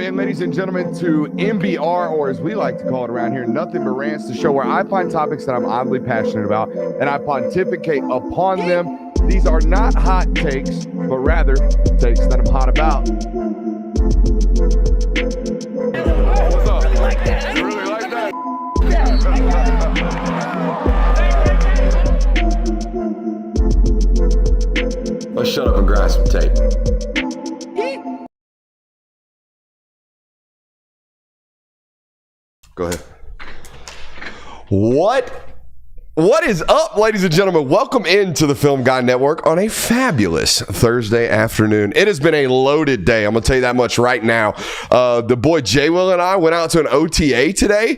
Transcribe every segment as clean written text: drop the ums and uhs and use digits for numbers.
in, ladies and gentlemen, to MBR, or as we like to call it around here, Nothing But Rants, the show where I find topics that I'm oddly passionate about and I pontificate upon them. These are not hot takes, but rather takes that I'm hot about. What's up? Really like that. You really like that? Let's shut up and grab some tape. Go ahead. What is up, ladies and gentlemen? Welcome into the Film Guy Network on a fabulous Thursday afternoon. It has been a loaded day. I'm going to tell you that much right now. The boy JWill and I went out to an OTA today.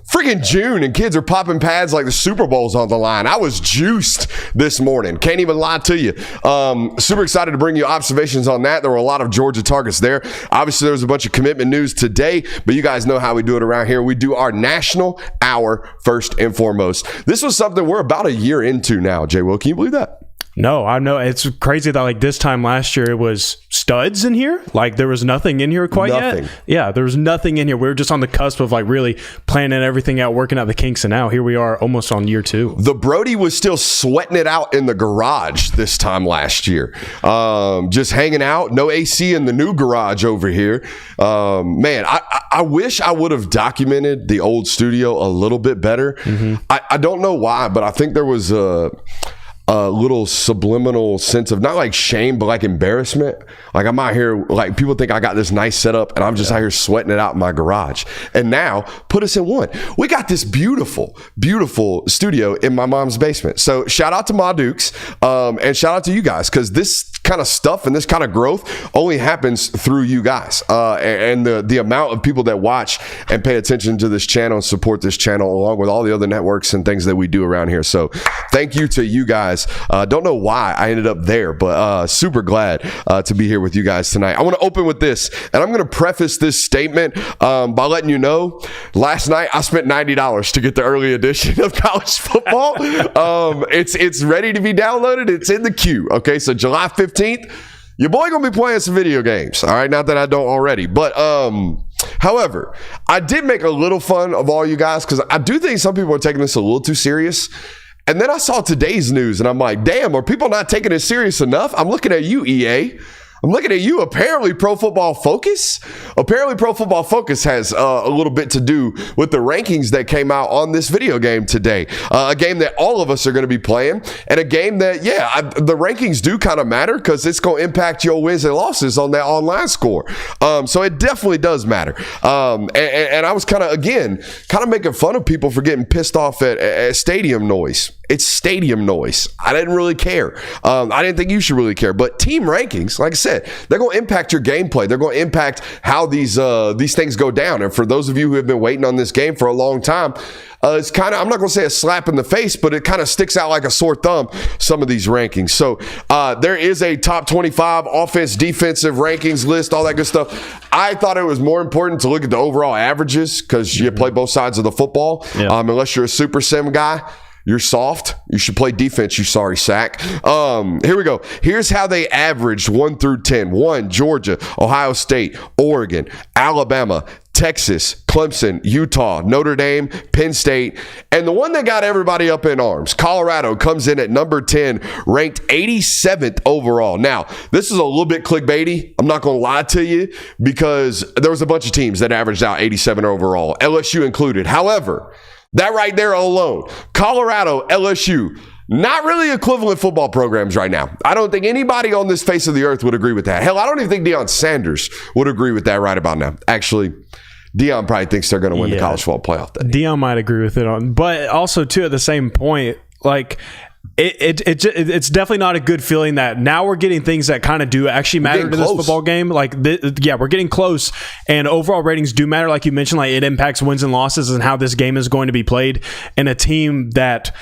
Freaking June, and kids are popping pads like the Super Bowl's on the line. I was juiced this morning. Can't even lie to you. Super excited to bring you observations on that. There were a lot of Georgia targets there. Obviously, there was a bunch of commitment news today, but you guys know how we do it around here. We do our national hour first and foremost. This was something we're about a year into now, JWill. Can you believe that? No, I know. It's crazy that like this time last year it was studs in here. Like there was nothing in here quite yet. Yeah, there was nothing in here. We were just on the cusp of like really planning everything out, working out the kinks, and now here we are almost on year 2. The Brody was still sweating it out in the garage this time last year. Just hanging out. No AC in the new garage over here. Man, I wish I would have documented the old studio a little bit better. Mm-hmm. I don't know why, but I think there was a little subliminal sense of not like shame, but like embarrassment. Like I'm out here, like people think I got this nice setup and I'm just out here sweating it out in my garage. And now put us in one. We got this beautiful, beautiful studio in my mom's basement. So shout out to Ma Dukes and shout out to you guys, because this kind of stuff and this kind of growth only happens through you guys and the amount of people that watch and pay attention to this channel and support this channel along with all the other networks and things that we do around here. So thank you to you guys. Don't know why I ended up there, but super glad to be here with you guys tonight. I want to open with this, and I'm going to preface this statement by letting you know, last night I spent $90 to get the early edition of college football. It's ready to be downloaded. It's in the queue. Okay, so July 15th, your boy gonna be playing some video games. All right, not that I don't already, but however, I did make a little fun of all you guys because I do think some people are taking this a little too serious. And then I saw today's news and I'm like, damn, are people not taking it serious enough? I'm looking at you, EA. I'm looking at you. Apparently Pro Football Focus has a little bit to do with the rankings that came out on this video game today. A game that all of us are going to be playing, and a game that, the rankings do kind of matter because it's going to impact your wins and losses on that online score. So it definitely does matter. And I was kind of making fun of people for getting pissed off at stadium noise. It's stadium noise. I didn't really care. I didn't think you should really care. But team rankings, like I said, they're going to impact your gameplay. They're going to impact how these things go down. And for those of you who have been waiting on this game for a long time, it's kind of, I'm not going to say a slap in the face, but it kind of sticks out like a sore thumb, some of these rankings. So there is a top 25 offense, defensive rankings list, all that good stuff. I thought it was more important to look at the overall averages because you play both sides of the football. Yeah. Unless you're a super sim guy. You're soft. You should play defense, you sorry sack. Here we go. Here's how they averaged 1 through 10. 1, Georgia, Ohio State, Oregon, Alabama, Texas, Clemson, Utah, Notre Dame, Penn State, and the one that got everybody up in arms, Colorado, comes in at number 10, ranked 87th overall. Now, this is a little bit clickbaity. I'm not going to lie to you because there was a bunch of teams that averaged out 87 overall, LSU included. However, that right there alone, Colorado, LSU, not really equivalent football programs right now. I don't think anybody on this face of the earth would agree with that. Hell, I don't even think Deion Sanders would agree with that right about now. Actually, Deion probably thinks they're going to win the college football playoff. Deion might agree with it but also too at the same point, like it's definitely not a good feeling that now we're getting things that kind of do actually matter to this football game. Like, we're getting close, and overall ratings do matter. Like you mentioned, like it impacts wins and losses and how this game is going to be played. And a team that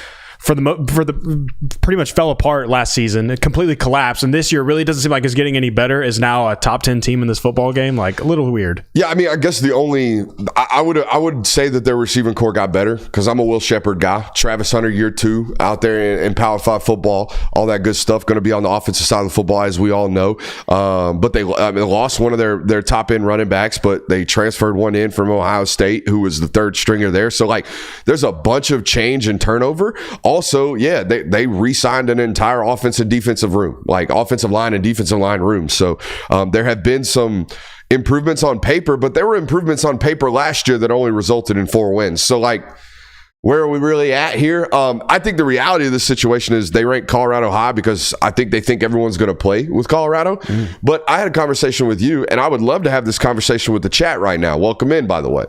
pretty much fell apart last season. It completely collapsed, and this year really doesn't seem like it's getting any better. Is now a top 10 team in this football game. Like, a little weird. Yeah, I mean, I guess I would say that their receiving core got better because I'm a Will Shepherd guy. Travis Hunter, year 2 out there in Power 5 football, all that good stuff. Going to be on the offensive side of the football, as we all know. But they lost one of their top end running backs, but they transferred one in from Ohio State, who was the third stringer there. So like, there's a bunch of change and turnover. Also, yeah, they re-signed an entire offensive and defensive room, like offensive line and defensive line rooms. So there have been some improvements on paper, but there were improvements on paper last year that only resulted in 4 wins. So like, where are we really at here? I think the reality of this situation is they rank Colorado high because I think they think everyone's going to play with Colorado. But I had a conversation with you, and I would love to have this conversation with the chat right now. Welcome in, by the way.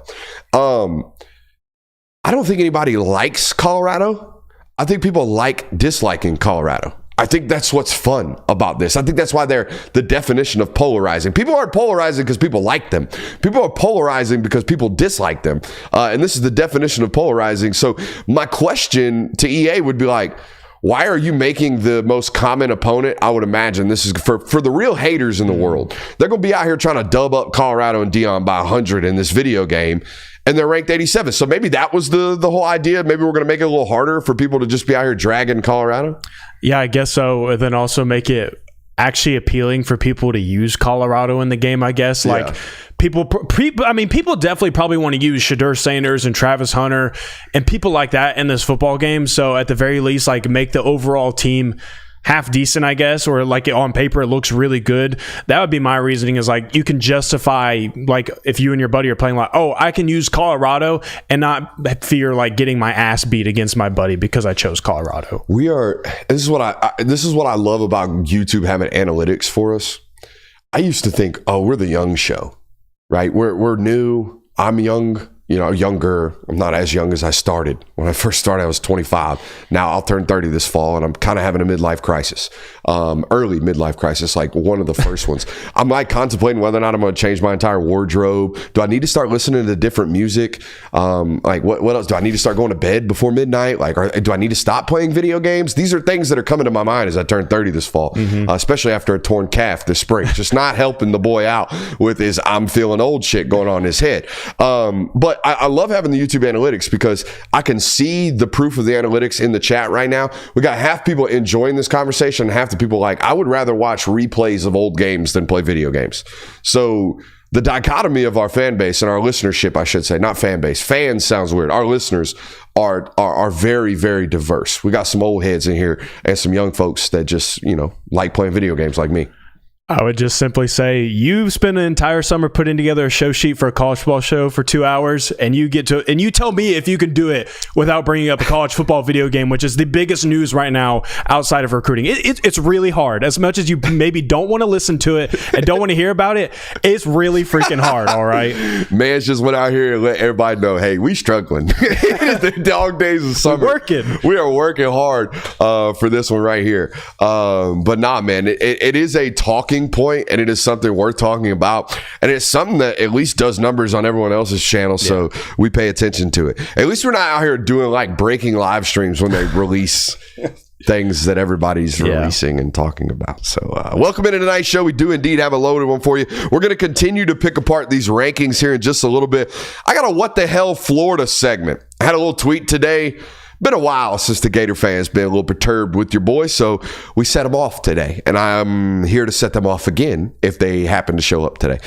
I don't think anybody likes Colorado. I think people like disliking Colorado. I think that's what's fun about this. I think that's why they're the definition of polarizing. People aren't polarizing because people like them. People are polarizing because people dislike them. And this is the definition of polarizing. So my question to EA would be like, why are you making the most common opponent? I would imagine this is for the real haters in the world. They're going to be out here trying to dub up Colorado and Dion by 100 in this video game. And they're ranked 87. So maybe that was the whole idea. Maybe we're going to make it a little harder for people to just be out here dragging Colorado. Yeah, I guess so. And then also make it actually appealing for people to use Colorado in the game, I guess. Yeah. Like people definitely probably want to use Shedeur Sanders and Travis Hunter and people like that in this football game. So at the very least, like, make the overall team half decent, I guess, or like on paper it looks really good. That would be my reasoning, is like, you can justify, like, if you and your buddy are playing, like, oh, I can use Colorado and not fear like getting my ass beat against my buddy because I chose Colorado. This is what I love about YouTube having analytics for us. I used to think, oh, we're the young show, right? We're new. I'm young. Younger. I'm not as young as I started. When I first started, I was 25. Now I'll turn 30 this fall, and I'm kind of having a midlife crisis. Early midlife crisis, like one of the first ones. I'm like contemplating whether or not I'm going to change my entire wardrobe. Do I need to start listening to different music? Like what else? Do I need to start going to bed before midnight? Like, do I need to stop playing video games? These are things that are coming to my mind as I turn 30 this fall, especially after a torn calf this spring. Just not helping the boy out with his I'm feeling old shit going on in his head. But I love having the YouTube analytics because I can see the proof of the analytics in the chat right now. We got half people enjoying this conversation, and half the people like, I would rather watch replays of old games than play video games. So the dichotomy of our fan base and our listenership, I should say, not fan base. Fans sounds weird. Our listeners are very, very diverse. We got some old heads in here and some young folks that just, like playing video games like me. I would just simply say, you spend an entire summer putting together a show sheet for a college football show for 2 hours, and you tell me if you can do it without bringing up a college football video game, which is the biggest news right now outside of recruiting. It's really hard. As much as you maybe don't want to listen to it and don't want to hear about it, it's really freaking hard, all right? Man's just went out here and let everybody know, hey, we struggling. The dog days of summer. We are working hard for this one right here. But nah, man, it is a talking point, and it is something worth talking about, and it's something that at least does numbers on everyone else's channel, so we pay attention to it. At least we're not out here doing like breaking live streams when they release things that everybody's releasing and talking about. So welcome into tonight's show. We do indeed have a loaded one for you. We're going to continue to pick apart these rankings here in just a little bit. I got a What the Hell Florida segment. I had a little tweet today. Been a while since the Gator fans been a little perturbed with your boy, so we set them off today, and I'm here to set them off again if they happen to show up today.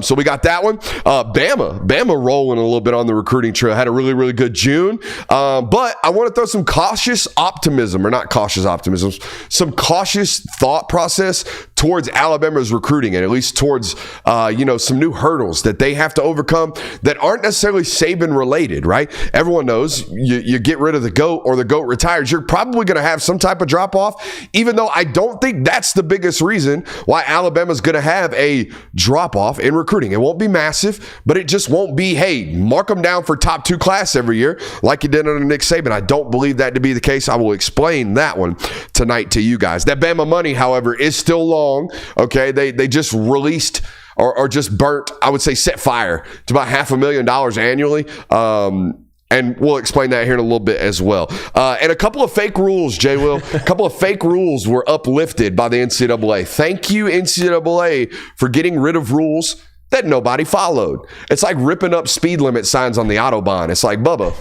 So we got that one. Bama rolling a little bit on the recruiting trail. Had a really, really good June, but I want to throw some cautious optimism, or not cautious optimism, some cautious thought process towards Alabama's recruiting, and at least towards some new hurdles that they have to overcome that aren't necessarily Sabin related, right? Everyone knows you get rid of the GOAT or the GOAT retires, you're probably going to have some type of drop off, even though I don't think that's the biggest reason why Alabama's going to have a drop off in recruiting. It won't be massive, but it just won't be, hey, mark them down for top 2 class every year like you did under Nick Saban. I don't believe that to be the case. I will explain that one tonight to you guys. That Bama money, however, is still long. Okay, they just released or just burnt, I would say set fire to about $500,000 annually. And we'll explain that here in a little bit as well. And a couple of fake rules, JWill. A couple of fake rules were uplifted by the NCAA. Thank you, NCAA, for getting rid of rules that nobody followed. It's like ripping up speed limit signs on the Autobahn. It's like, Bubba,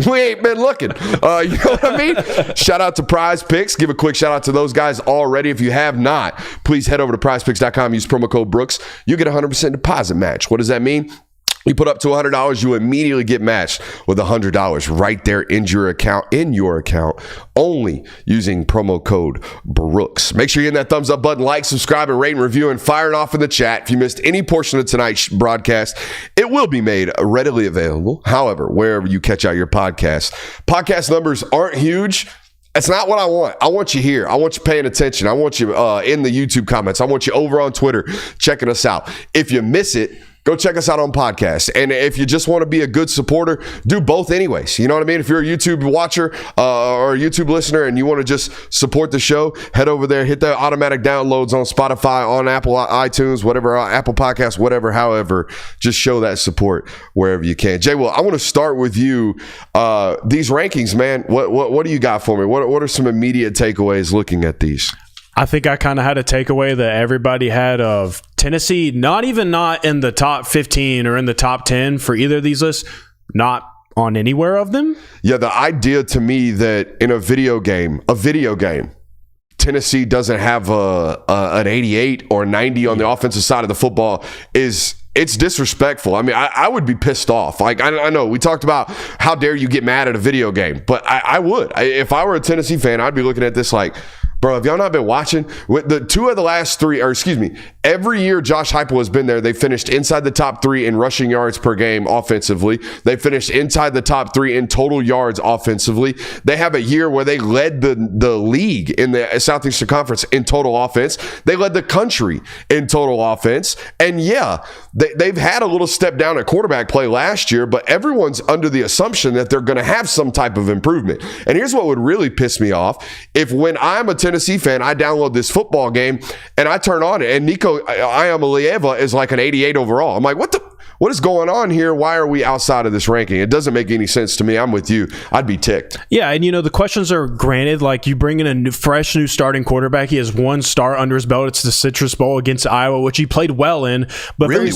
we ain't been looking. You know what I mean? Shout out to Prize Picks. Give a quick shout out to those guys already. If you have not, please head over to prizepicks.com. Use promo code Brooks. You get a 100% deposit match. What does that mean? You put up to $100, you immediately get matched with $100 right there in your account, only using promo code Brooks. Make sure you're hitting that thumbs up button, like, subscribe, and rate and review, and fire it off in the chat. If you missed any portion of tonight's broadcast, it will be made readily available. However, wherever you catch out your podcast numbers aren't huge. That's not what I want. I want you here. I want you paying attention. I want you in the YouTube comments. I want you over on Twitter checking us out. If you miss it, go check us out on podcasts. And if you just want to be a good supporter, do both anyways. You know what I mean? If you're a YouTube watcher or a YouTube listener and you want to just support the show, head over there, hit the automatic downloads on Spotify, on Apple iTunes, whatever, Apple Podcasts, whatever, however, just show that support wherever you can. JWill, I want to start with you. These rankings, man, what do you got for me? What are some immediate takeaways looking at these? I think I kind of had a takeaway that everybody had of Tennessee, not in the top 15 or in the top 10 for either of these lists, not on anywhere of them. Yeah, the idea to me that in a video game, Tennessee doesn't have an 88 or 90 on the offensive side of the football it's disrespectful. I mean, I would be pissed off. Like, I know we talked about how dare you get mad at a video game, but I would. If I were a Tennessee fan, I'd be looking at this like, bro, have y'all not been watching? With the two of the last three, every year Josh Heupel has been there, they finished inside the top 3 in rushing yards per game offensively. They finished inside the top 3 in total yards offensively. They have a year where they led the league in the Southeastern Conference in total offense. They led the country in total offense. And yeah, they've had a little step down at quarterback play last year, but everyone's under the assumption that they're going to have some type of improvement. And here's what would really piss me off. If when I'm a Tennessee fan, I download this football game and I turn on it and Nico Iamaleava is like an 88 overall. I'm like, what is going on here? Why are we outside of this ranking? It doesn't make any sense to me. I'm with you. I'd be ticked. Yeah, and the questions are granted. Like, you bring in a fresh new starting quarterback. He has 1 star under his belt. It's the Citrus Bowl against Iowa, which he played well in, but really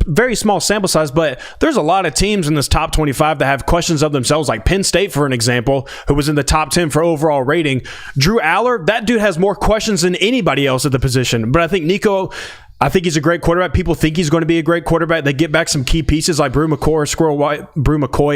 very small sample size. But there's a lot of teams in this top 25 that have questions of themselves, like Penn State, for an example, who was in the top 10 for overall rating. Drew Aller, that dude has more questions than anybody else at the position. But I think he's a great quarterback. People think he's going to be a great quarterback. They get back some key pieces like Brew McCoy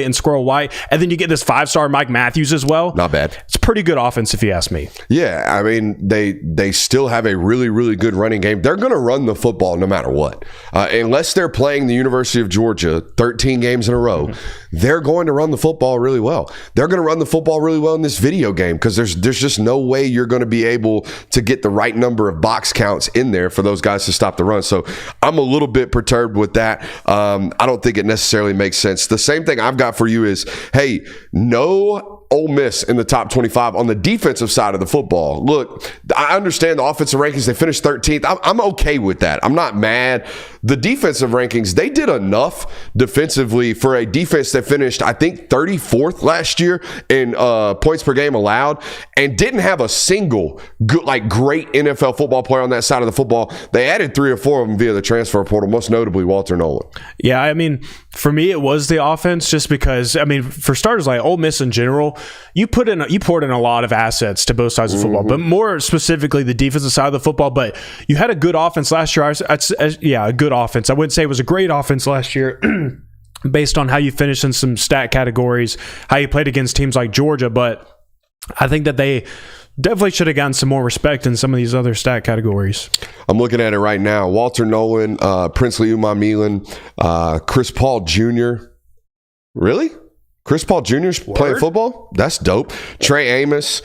and Squirrel White. And then you get this 5-star Mike Matthews as well. Not bad. It's a pretty good offense if you ask me. Yeah, I mean, they still have a really, really good running game. They're going to run the football no matter what. Unless they're playing the University of Georgia 13 games in a row, they're going to run the football really well. They're going to run the football really well in this video game because there's just no way you're going to be able to get the right number of box counts in there for those guys to stop the run. So I'm a little bit perturbed with that. I don't think it necessarily makes sense. The same thing I've got for you is, hey, no Ole Miss in the top 25 on the defensive side of the football. Look, I understand the offensive rankings. They finished 13th. I'm okay with that. I'm not mad. The defensive rankings, they did enough defensively for a defense that finished, I think, 34th last year in points per game allowed and didn't have a single great NFL football player on that side of the football. They added 3 or 4 of them via the transfer portal, most notably Walter Nolan. Yeah, I mean, for me, it was the offense just because, I mean, for starters, like Ole Miss in general, you poured in a lot of assets to both sides of football, but more specifically the defensive side of the football. But you had a good offense last year. A good offense. I wouldn't say it was a great offense last year based on how you finished in some stat categories, how you played against teams like Georgia. But I think that they definitely should have gotten some more respect in some of these other stat categories. I'm looking at it right now. Walter Nolan, Princely Umahilan, Chris Paul Jr. Really? Chris Paul Jr.'s playing football? That's dope. Trey Amos,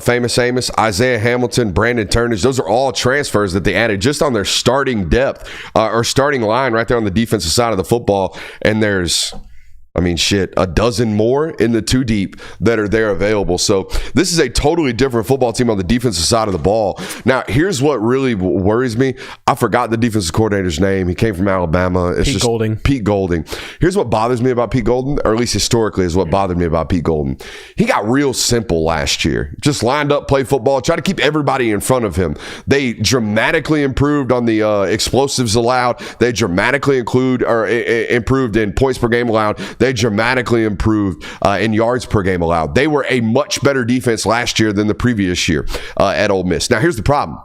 famous Amos, Isaiah Hamilton, Brandon Turnage. Those are all transfers that they added just on their starting depth or starting line right there on the defensive side of the football. And there's I mean, shit, a dozen more in the two deep that are there available. So this is a totally different football team on the defensive side of the ball. Now, here's what really worries me. I forgot the defensive coordinator's name. He came from Alabama. It's Pete Golding. Pete Golding. Here's what bothers me about Pete Golding, or at least historically is what bothered me about Pete Golding. He got real simple last year. Just lined up, play football, try to keep everybody in front of him. They dramatically improved on the explosives allowed. They dramatically improved in points per game allowed. They dramatically improved in yards per game allowed. They were a much better defense last year than the previous year at Ole Miss. Now, here's the problem.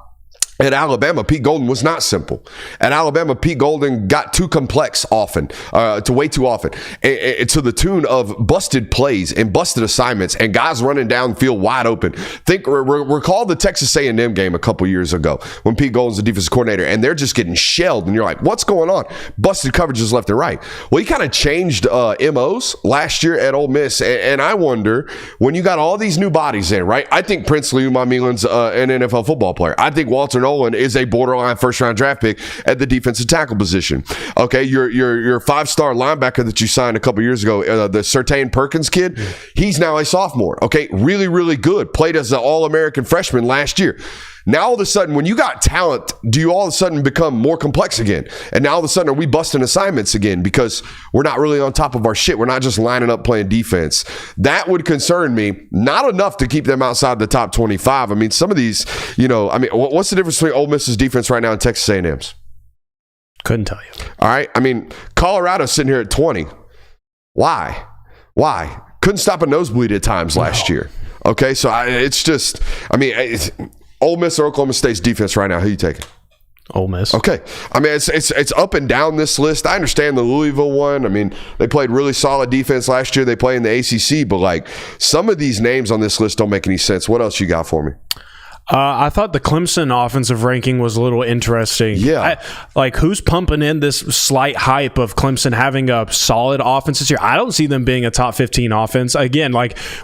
At Alabama, Pete Golding was not simple. At Alabama, Pete Golding got too complex way too often, and to the tune of busted plays and busted assignments and guys running downfield wide open. Recall the Texas A&M game a couple years ago when Pete Golding's the defensive coordinator, and they're just getting shelled, and you're like, what's going on? Busted coverages left and right. Well, he kind of changed MOs last year at Ole Miss, and I wonder, when you got all these new bodies in, right? I think Princely Umamilan's an NFL football player. I think Walter Nolan is a borderline first-round draft pick at the defensive tackle position. Okay, your five-star linebacker that you signed a couple years ago, the Sertain Perkins kid, he's now a sophomore. Okay, really, really good. Played as an All-American freshman last year. Now, all of a sudden, when you got talent, do you all of a sudden become more complex again? And now, all of a sudden, are we busting assignments again because we're not really on top of our shit? We're not just lining up playing defense. That would concern me. Not enough to keep them outside the top 25. I mean, some of these, what's the difference between Ole Miss's defense right now and Texas A&M's? Couldn't tell you. All right. I mean, Colorado's sitting here at 20. Why? Couldn't stop a nosebleed at times last year. Okay, so Ole Miss or Oklahoma State's defense right now, who you taking? Ole Miss. Okay. I mean, it's up and down this list. I understand the Louisville one. I mean, they played really solid defense last year. They play in the ACC, but some of these names on this list don't make any sense. What else you got for me? I thought the Clemson offensive ranking was a little interesting. Yeah. Who's pumping in this slight hype of Clemson having a solid offense this year? I don't see them being a top 15 offense. Again,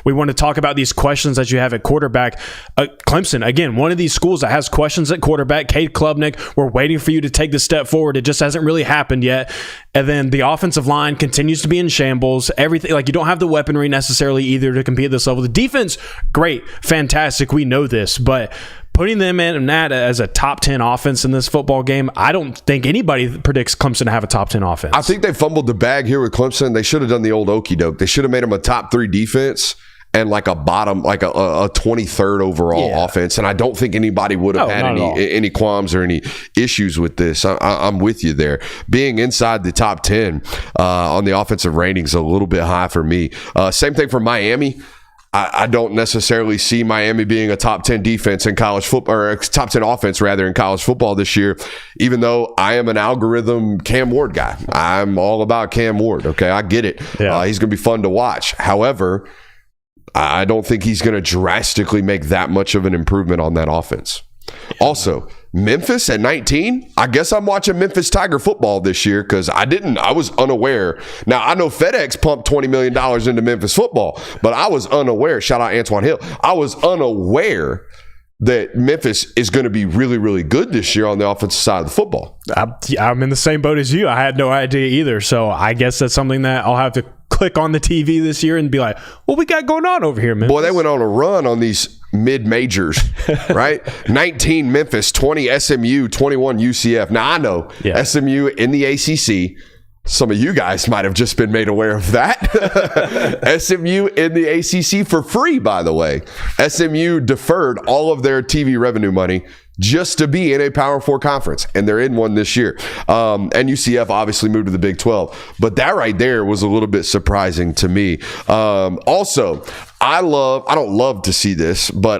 we want to talk about these questions that you have at quarterback. Clemson, again, one of these schools that has questions at quarterback. Cade Klubnik, we're waiting for you to take the step forward. It just hasn't really happened yet. And then the offensive line continues to be in shambles. Everything, you don't have the weaponry necessarily either to compete at this level. The defense, great, fantastic. We know this, but putting them in that as a top 10 offense in this football game, I don't think anybody predicts Clemson to have a top 10 offense. I think they fumbled the bag here with Clemson. They should have done the old okey doke. They should have made them a top 3 defense and a 23rd overall offense. And I don't think anybody would have had any qualms or any issues with this. I'm with you there. Being inside the top 10 on the offensive rating is a little bit high for me. Same thing for Miami. I don't necessarily see Miami being a top 10 defense in college football, or a top 10 offense rather in college football this year, even though I am an algorithm Cam Ward guy. I'm all about Cam Ward. Okay, I get it. Yeah. He's going to be fun to watch. However, I don't think he's going to drastically make that much of an improvement on that offense. Also, Memphis at 19, I guess I'm watching Memphis Tiger football this year because I was unaware. Now, I know FedEx pumped $20 million into Memphis football, but I was unaware. Shout out Antoine Hill. I was unaware that Memphis is going to be really, really good this year on the offensive side of the football. I'm in the same boat as you. I had no idea either. So I guess that's something that I'll have to click on the TV this year and be like, what we got going on over here, Memphis? Boy, they went on a run on these mid-majors, right? 19 Memphis, 20 SMU, 21 UCF. Now, I know SMU in the ACC. Some of you guys might have just been made aware of that. SMU in the ACC for free, by the way. SMU deferred all of their TV revenue money just to be in a Power 4 conference, and they're in one this year. And UCF obviously moved to the Big 12. But that right there was a little bit surprising to me. Also, I don't love to see this, but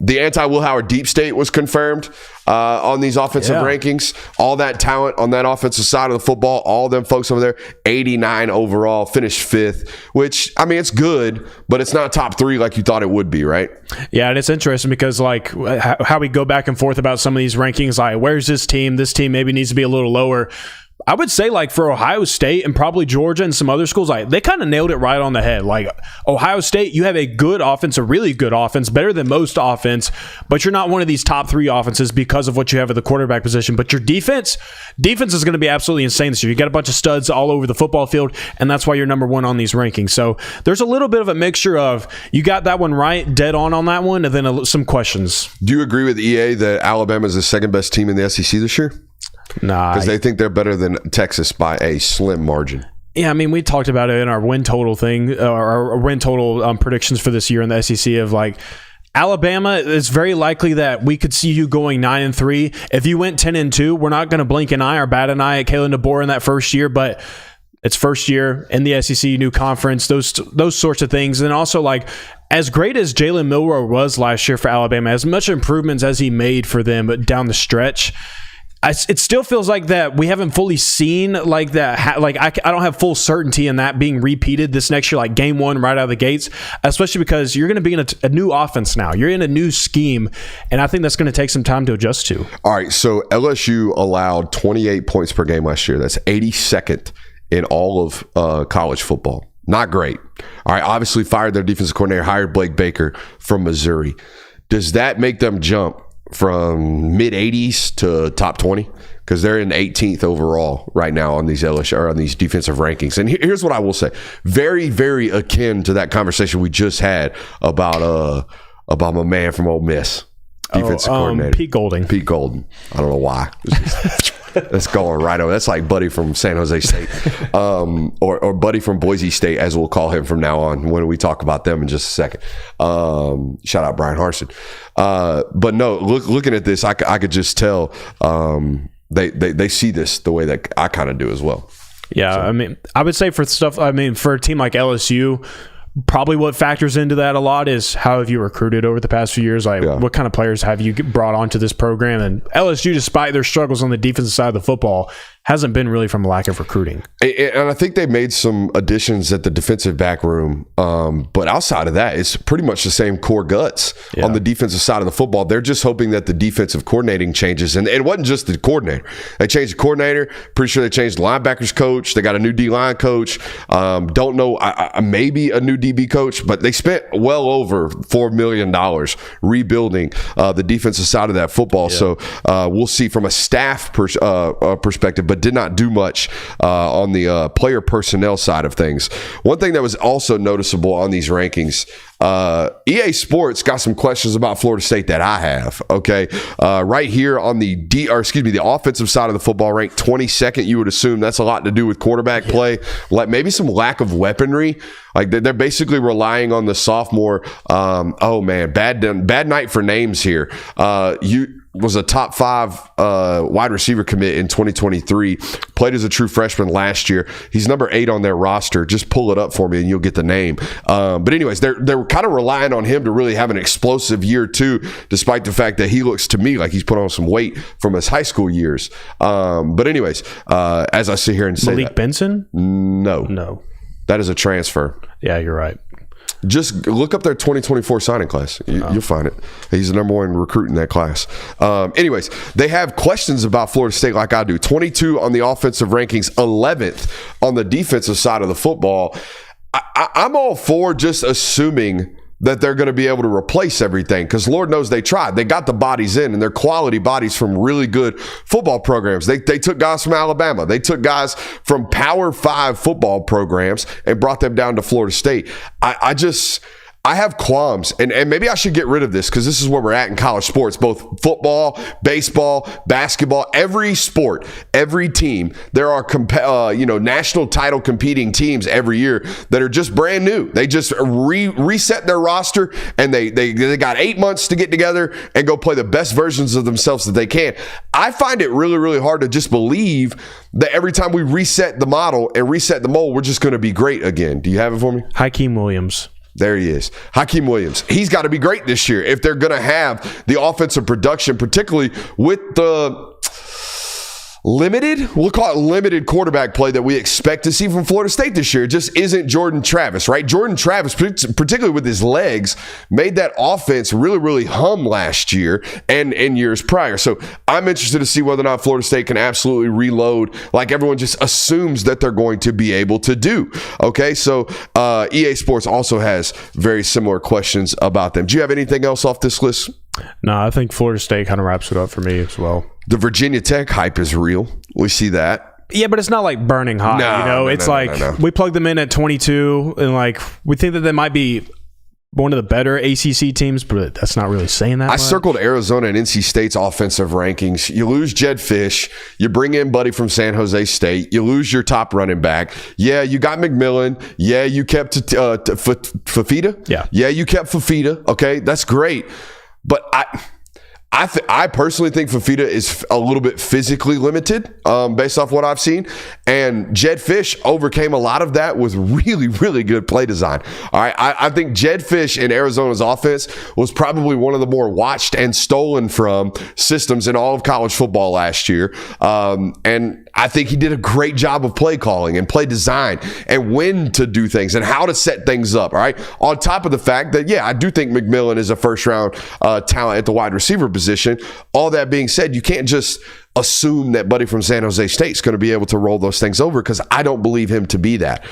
the anti-Will Howard deep state was confirmed on these offensive rankings. All that talent on that offensive side of the football, all them folks over there, 89 overall, finished 5th, which, I mean, it's good, but it's not top 3 like you thought it would be, right? Yeah, and it's interesting because, how we go back and forth about some of these rankings, where's this team? This team maybe needs to be a little lower. I would say, like, for Ohio State and probably Georgia and some other schools, like, they kind of nailed it right on the head. Like, Ohio State, you have a good offense, a really good offense, better than most offense, but you're not one of these top 3 offenses because of what you have at the quarterback position. But your defense is going to be absolutely insane this year. You got a bunch of studs all over the football field, and that's why you're number 1 on these rankings. So there's a little bit of a mixture of you got that one right, dead on that one, and then some questions. Do you agree with EA that Alabama is the second best team in the SEC this year? Nah. Because they think they're better than Texas by a slim margin. Yeah, I mean, we talked about it in our win total thing, our win total predictions for this year in the SEC of, like, Alabama, it's very likely that we could see you going 9-3. If you went 10-2, we're not going to blink an eye or bat an eye at Kalen DeBoer in that first year, but it's first year in the SEC, new conference, those sorts of things. And also, like, as great as Jalen Milroe was last year for Alabama, as much improvements as he made for them down the stretch, it still feels like that we haven't fully seen, like, that. Like, I don't have full certainty in that being repeated this next year, like game 1 right out of the gates, especially because you're going to be in a new offense now. You're in a new scheme, and I think that's going to take some time to adjust to. All right, so LSU allowed 28 points per game last year. That's 82nd in all of college football. Not great. All right, obviously fired their defensive coordinator, hired Blake Baker from Missouri. Does that make them jump from mid-80s to top 20? Because they're in 18th overall right now on these LSU or on these defensive rankings. And here's what I will say: very, very akin to that conversation we just had about my man from Ole Miss, defensive coordinator Pete Golding. Pete Golden. I don't know why. That's going right over. That's like Buddy from San Jose State, or Buddy from Boise State, as we'll call him from now on when we talk about them in just a second. Shout out Brian Harsin. But no, looking at this, I could just tell they see this the way that I kind of do as well. Yeah, so. I mean, I would say for a team like LSU, probably what factors into that a lot is how have you recruited over the past few years? Like, what kind of players have you brought onto this program? And LSU, despite their struggles on the defensive side of the football, hasn't been really from a lack of recruiting. And I think they made some additions at the defensive back room. But outside of that, it's pretty much the same core guts on the defensive side of the football. They're just hoping that the defensive coordinating changes. And it wasn't just the coordinator. They changed the coordinator. Pretty sure they changed the linebackers coach. They got a new D-line coach. Don't know, maybe a new DB coach. But they spent well over $4 million rebuilding the defensive side of that football. Yeah. So we'll see from a staff perspective. But did not do much on the player personnel side of things. One thing that was also noticeable on these rankings, EA Sports got some questions about Florida State that I have. Okay, right here on the the offensive side of the football, ranked 22nd. You would assume that's a lot to do with quarterback play, like maybe some lack of weaponry. Like they're basically relying on the sophomore. Oh man, bad night for names here. Was a top 5 wide receiver commit in 2023. Played as a true freshman last year. He's number 8 on their roster. Just pull it up for me and you'll get the name. But anyways, they're kind of relying on him to really have an explosive year too, despite the fact that he looks to me like he's put on some weight from his high school years. But anyways, as I sit here and say Malik Benson? No. That is a transfer. Yeah, you're right. Just look up their 2024 signing class. You'll find it. He's the number 1 recruit in that class. Anyways, they have questions about Florida State like I do. 22 on the offensive rankings, 11th on the defensive side of the football. I'm all for just assuming that they're going to be able to replace everything because Lord knows they tried. They got the bodies in, and they're quality bodies from really good football programs. They took guys from Alabama. They took guys from Power 5 football programs and brought them down to Florida State. I have qualms, and maybe I should get rid of this because this is where we're at in college sports, both football, baseball, basketball, every sport, every team. There are national title competing teams every year that are just brand new. They just reset their roster, and they got 8 months to get together and go play the best versions of themselves that they can. I find it really, really hard to just believe that every time we reset the model and reset the mold, we're just going to be great again. Do you have it for me? Hakeem Williams. There he is. Hakeem Williams. He's got to be great this year if they're going to have the offensive production, particularly with the limited, we'll call it limited quarterback play that we expect to see from Florida State this year. It just isn't Jordan Travis, right? Jordan Travis, particularly with his legs, made that offense really, really hum last year and in years prior. So I'm interested to see whether or not Florida State can absolutely reload like everyone just assumes that they're going to be able to do. Okay, so EA Sports also has very similar questions about them. Do you have anything else off this list? No, I think Florida State kind of wraps it up for me as well. The Virginia Tech hype is real. We see that. Yeah, but it's not like burning hot. We plug them in at 22, and like we think that they might be one of the better ACC teams, but that's not really saying that. I circled Arizona and NC State's offensive rankings. You lose Jed Fish. You bring in Buddy from San Jose State. You lose your top running back. Yeah, you got McMillan. Yeah, you kept Fafita. Yeah, you kept Fafita. Okay, that's great. But I personally think Fafita is a little bit physically limited based off what I've seen. And Jed Fish overcame a lot of that with really, really good play design. All right. I think Jed Fish in Arizona's offense was probably one of the more watched and stolen from systems in all of college football last year. And I think he did a great job of play calling and play design and when to do things and how to set things up. All right. On top of the fact that, I do think McMillan is a first round talent at the wide receiver position. All that being said, you can't just assume that Buddy from San Jose State is going to be able to roll those things over because I don't believe him to be that.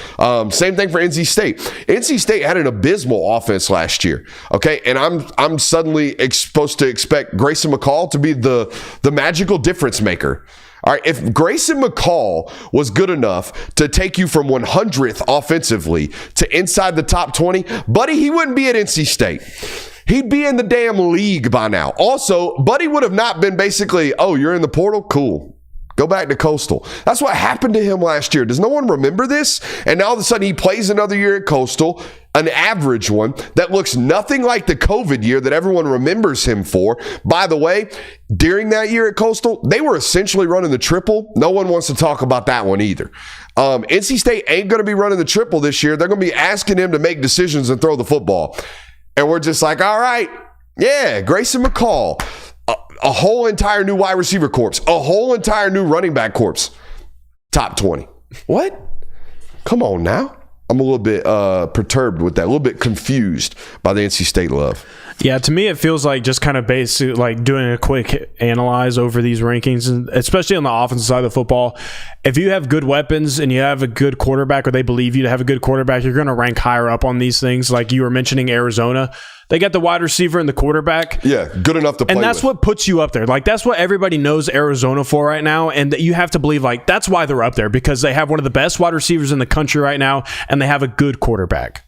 Same thing for NC State. NC State had an abysmal offense last year. Okay. And I'm suddenly supposed to expect Grayson McCall to be the magical difference maker. All right, if Grayson McCall was good enough to take you from 100th offensively to inside the top 20, Buddy, he wouldn't be at NC State. He'd be in the damn league by now. Also, Buddy would have not been basically, oh, you're in the portal? Cool. Go back to Coastal. That's what happened to him last year. Does no one remember this? And now all of a sudden he plays another year at Coastal, an average one that looks nothing like the COVID year that everyone remembers him for. By the way, during that year at Coastal, they were essentially running the triple. No one wants to talk about that one either. NC State ain't going to be running the triple this year. They're going to be asking him to make decisions and throw the football. And we're just like, all right, yeah, Grayson McCall. A whole entire new wide receiver corps. A whole entire new running back corps. Top 20. What? Come on now. I'm a little bit perturbed with that. A little bit confused by the NC State love. Yeah, to me, it feels like just kind of basic, like doing a quick analyze over these rankings, and especially on the offensive side of the football. If you have good weapons and you have a good quarterback, or they believe you to have a good quarterback, you're going to rank higher up on these things. Like you were mentioning Arizona. They got the wide receiver and the quarterback. Yeah, good enough to play And that's what puts you up there. Like, that's what everybody knows Arizona for right now. And you have to believe, like, that's why they're up there, because they have one of the best wide receivers in the country right now, and they have a good quarterback.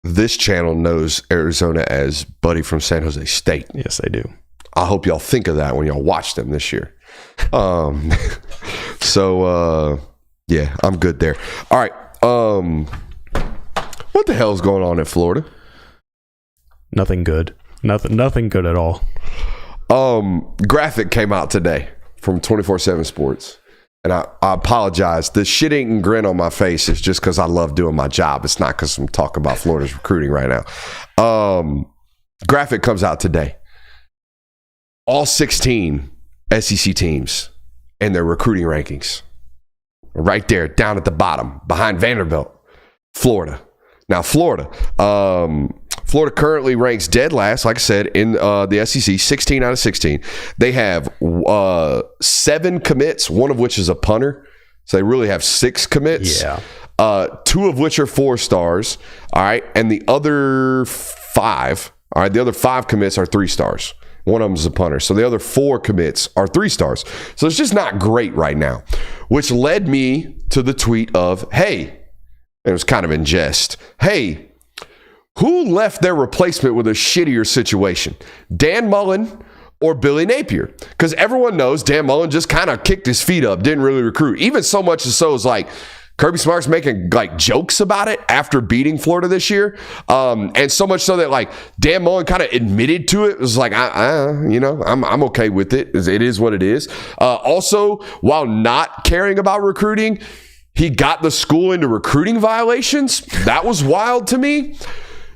This channel knows Arizona as Buddy from San Jose State. Yes, they do. I hope y'all think of that when y'all watch them this year. Yeah, I'm good there. All right. What the hell is going on in Florida? Nothing good. Nothing good at all. Graphic came out today from 24/7 Sports. And I apologize. The shit ain't grin on my face is just because I love doing my job. It's not because I'm talking about Florida's recruiting right now. Graphic comes out today. All 16 SEC teams and their recruiting rankings. Right there, down at the bottom, behind Vanderbilt, Florida. Now, Florida currently ranks dead last, like I said, in the SEC, 16 out of 16. They have 7 commits, one of which is a punter. So they really have 6 commits. Yeah. 2 of which are 4 stars. All right. And the other 5, all right, the other 5 commits are 3 stars. One of them is a punter. So the other 4 commits are 3 stars. So it's just not great right now, which led me to the tweet of, hey, it was kind of in jest, hey, who left their replacement with a shittier situation? Dan Mullen or Billy Napier? Because everyone knows Dan Mullen just kind of kicked his feet up, didn't really recruit. Even so much as so is like Kirby Smart's making like jokes about it after beating Florida this year. And so much so that like Dan Mullen kind of admitted to it. It was like, I'm okay with it. It is what it is. Also, while not caring about recruiting, he got the school into recruiting violations. That was wild to me.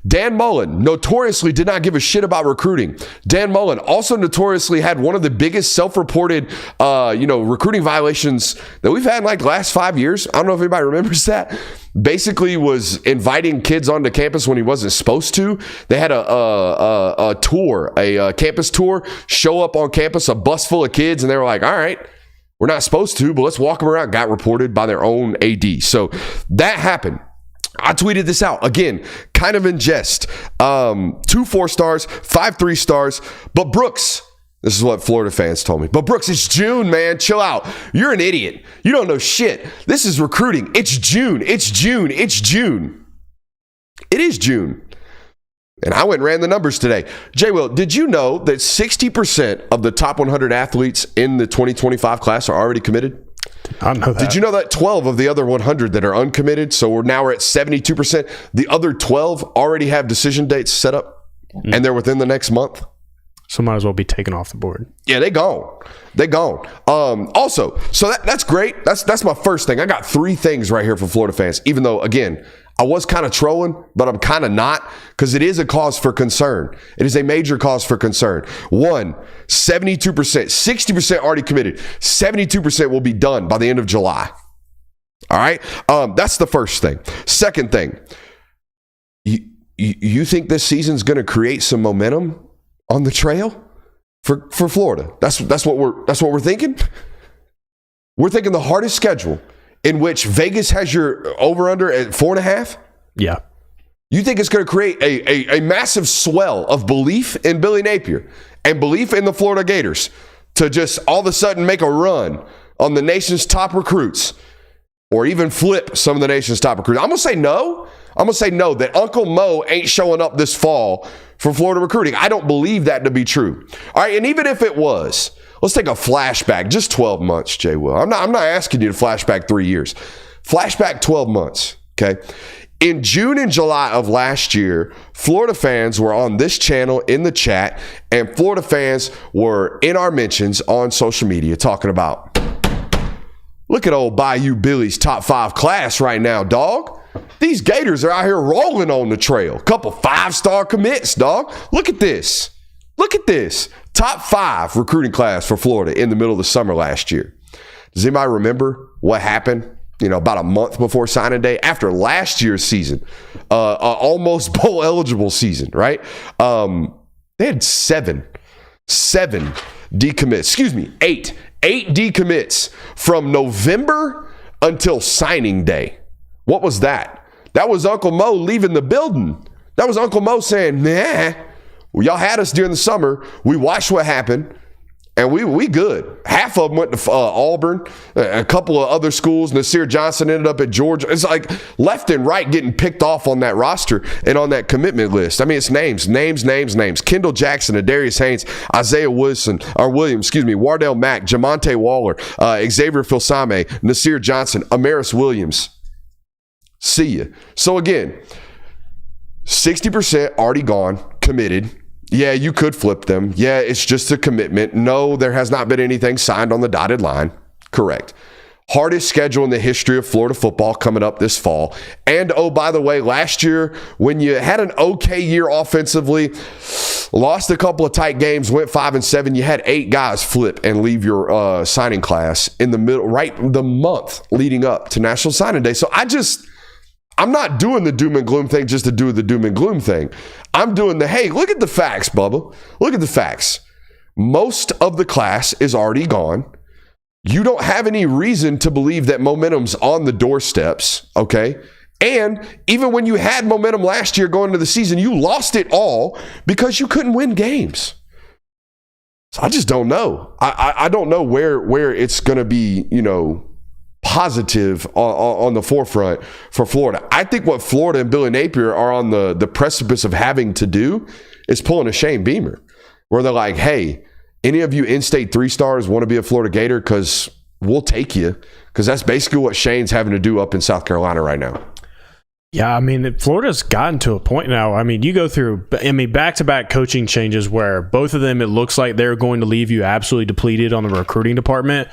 Dan Mullen notoriously did not give a shit about recruiting. Dan Mullen also notoriously had one of the biggest self-reported, recruiting violations that we've had in like the last 5 years. I don't know if anybody remembers that. Basically was inviting kids onto campus when he wasn't supposed to. They had a tour, a campus tour, show up on campus, a bus full of kids, and they were like, all right, we're not supposed to, but let's walk them around. Got reported by their own AD. So that happened. I tweeted this out. Again, kind of in jest. 2 4-stars, 5 3-stars. But Brooks, this is what Florida fans told me. But Brooks, it's June, man. Chill out. You're an idiot. You don't know shit. This is recruiting. It's June. It's June. It's June. It is June. And I went and ran the numbers today. JWill, did you know that 60% of the top 100 athletes in the 2025 class are already committed? I know that. Did you know that 12 of the other 100 that are uncommitted, so we're at 72%, the other 12 already have decision dates set up, and they're within the next month? So might as well be taken off the board. Yeah, they gone. They gone. Also, so that's great. That's my first thing. I got 3 things right here for Florida fans, even though, again, I was kind of trolling, but I'm kind of not, because it is a cause for concern. It is a major cause for concern. 1, 72%, 60% already committed. 72% will be done by the end of July. All right? That's the first thing. Second thing, you think this season's going to create some momentum on the trail for Florida? That's what we're thinking. We're thinking the hardest schedule, in which Vegas has your over-under at 4.5? Yeah. You think it's going to create a massive swell of belief in Billy Napier and belief in the Florida Gators to just all of a sudden make a run on the nation's top recruits, or even flip some of the nation's top recruits? I'm going to say no. I'm going to say no, that Uncle Mo ain't showing up this fall for Florida recruiting. I don't believe that to be true. All right, and even if it was, let's take a flashback, just 12 months, JWill. I'm not asking you to flashback 3 years. Flashback 12 months, okay? In June and July of last year, Florida fans were on this channel in the chat, and Florida fans were in our mentions on social media talking about, look at old Bayou Billy's top 5 class right now, dog. These Gators are out here rolling on the trail. Couple 5-star commits, dog. Look at this. Look at this. Top 5 recruiting class for Florida in the middle of the summer last year. Does anybody remember what happened, about a month before signing day, after last year's season, almost bowl eligible season, right? They had 7 decommits. Excuse me, 8 decommits from November until signing day. What was that? That was Uncle Mo leaving the building. That was Uncle Mo saying, nah, well, y'all had us during the summer. We watched what happened, and we good. Half of them went to Auburn, a couple of other schools. Nasir Johnson ended up at Georgia. It's like left and right getting picked off on that roster and on that commitment list. I mean, it's names. Kendall Jackson, Adarius Haynes, Isaiah Williams, Wardell Mack, Jamonte Waller, Xavier Filsame, Nasir Johnson, Amaris Williams. See ya. So again, 60% already gone, committed. Yeah, you could flip them. Yeah, it's just a commitment. No, there has not been anything signed on the dotted line. Correct. Hardest schedule in the history of Florida football coming up this fall. And, oh, by the way, last year, when you had an okay year offensively, lost a couple of tight games, went 5-7, you had 8 guys flip and leave your signing class in the middle, right the month leading up to National Signing Day. So I'm not doing the doom and gloom thing just to do the doom and gloom thing. I'm doing hey, look at the facts, Bubba. Look at the facts. Most of the class is already gone. You don't have any reason to believe that momentum's on the doorsteps, okay? And even when you had momentum last year going into the season, you lost it all because you couldn't win games. So I just don't know. I don't know where it's going to be, positive on the forefront for Florida. I think what Florida and Billy Napier are on the precipice of having to do is pulling a Shane Beamer, where they're like, hey, any of you in-state 3-stars want to be a Florida Gator? Because we'll take you. Because that's basically what Shane's having to do up in South Carolina right now. Yeah, I mean, Florida's gotten to a point now. I mean, you go through, back-to-back coaching changes where both of them, it looks like they're going to leave you absolutely depleted on the recruiting department.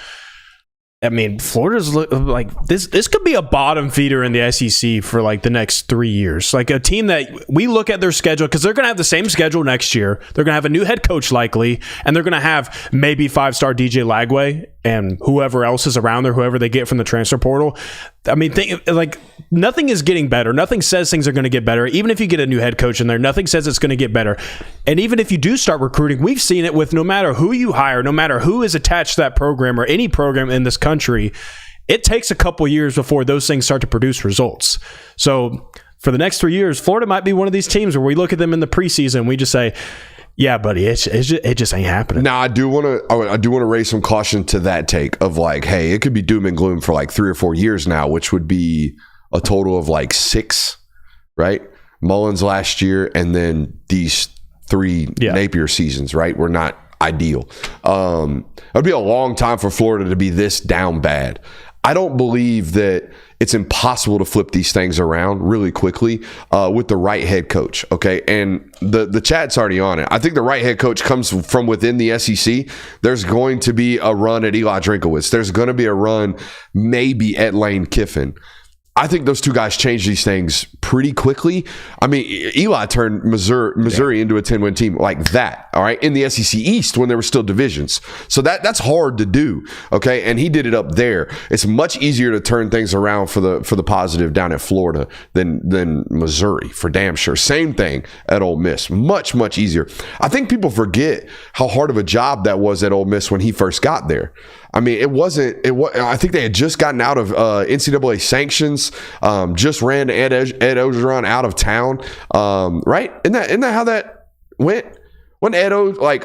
I mean, Florida's like this could be a bottom feeder in the SEC for like the next 3 years. Like a team that we look at their schedule because they're going to have the same schedule next year. They're going to have a new head coach likely, and they're going to have maybe 5-star DJ Lagway and whoever else is around there, whoever they get from the transfer portal. I mean, nothing is getting better. Nothing says things are going to get better. Even if you get a new head coach in there, nothing says it's going to get better. And even if you do start recruiting, we've seen it with no matter who you hire, no matter who is attached to that program or any program in this country, it takes a couple years before those things start to produce results. So for the next 3 years, Florida might be one of these teams where we look at them in the preseason, we just say, yeah, buddy, it just ain't happening. Now, I do want to raise some caution to that take of like, hey, it could be doom and gloom for like 3 or 4 years now, which would be a total of like 6, right? Mullins last year, and then these 3 Napier seasons, right? Were not ideal. It would be a long time for Florida to be this down bad. I don't believe that it's impossible to flip these things around really quickly with the right head coach, okay? And the chat's already on it. I think the right head coach comes from within the SEC. There's going to be a run at Eli Drinkowitz. There's going to be a run maybe at Lane Kiffin. I think those 2 guys change these things pretty quickly. I mean, Eli turned Missouri into a 10-win team like that, all right, in the SEC East when there were still divisions. So that's hard to do, okay? And he did it up there. It's much easier to turn things around for the positive down at Florida than Missouri, for damn sure. Same thing at Ole Miss. Much, much easier. I think people forget how hard of a job that was at Ole Miss when he first got there. I mean, I think they had just gotten out of NCAA sanctions, just ran Ed Ogeron out of town, right? Isn't that how that went? Wasn't Ed like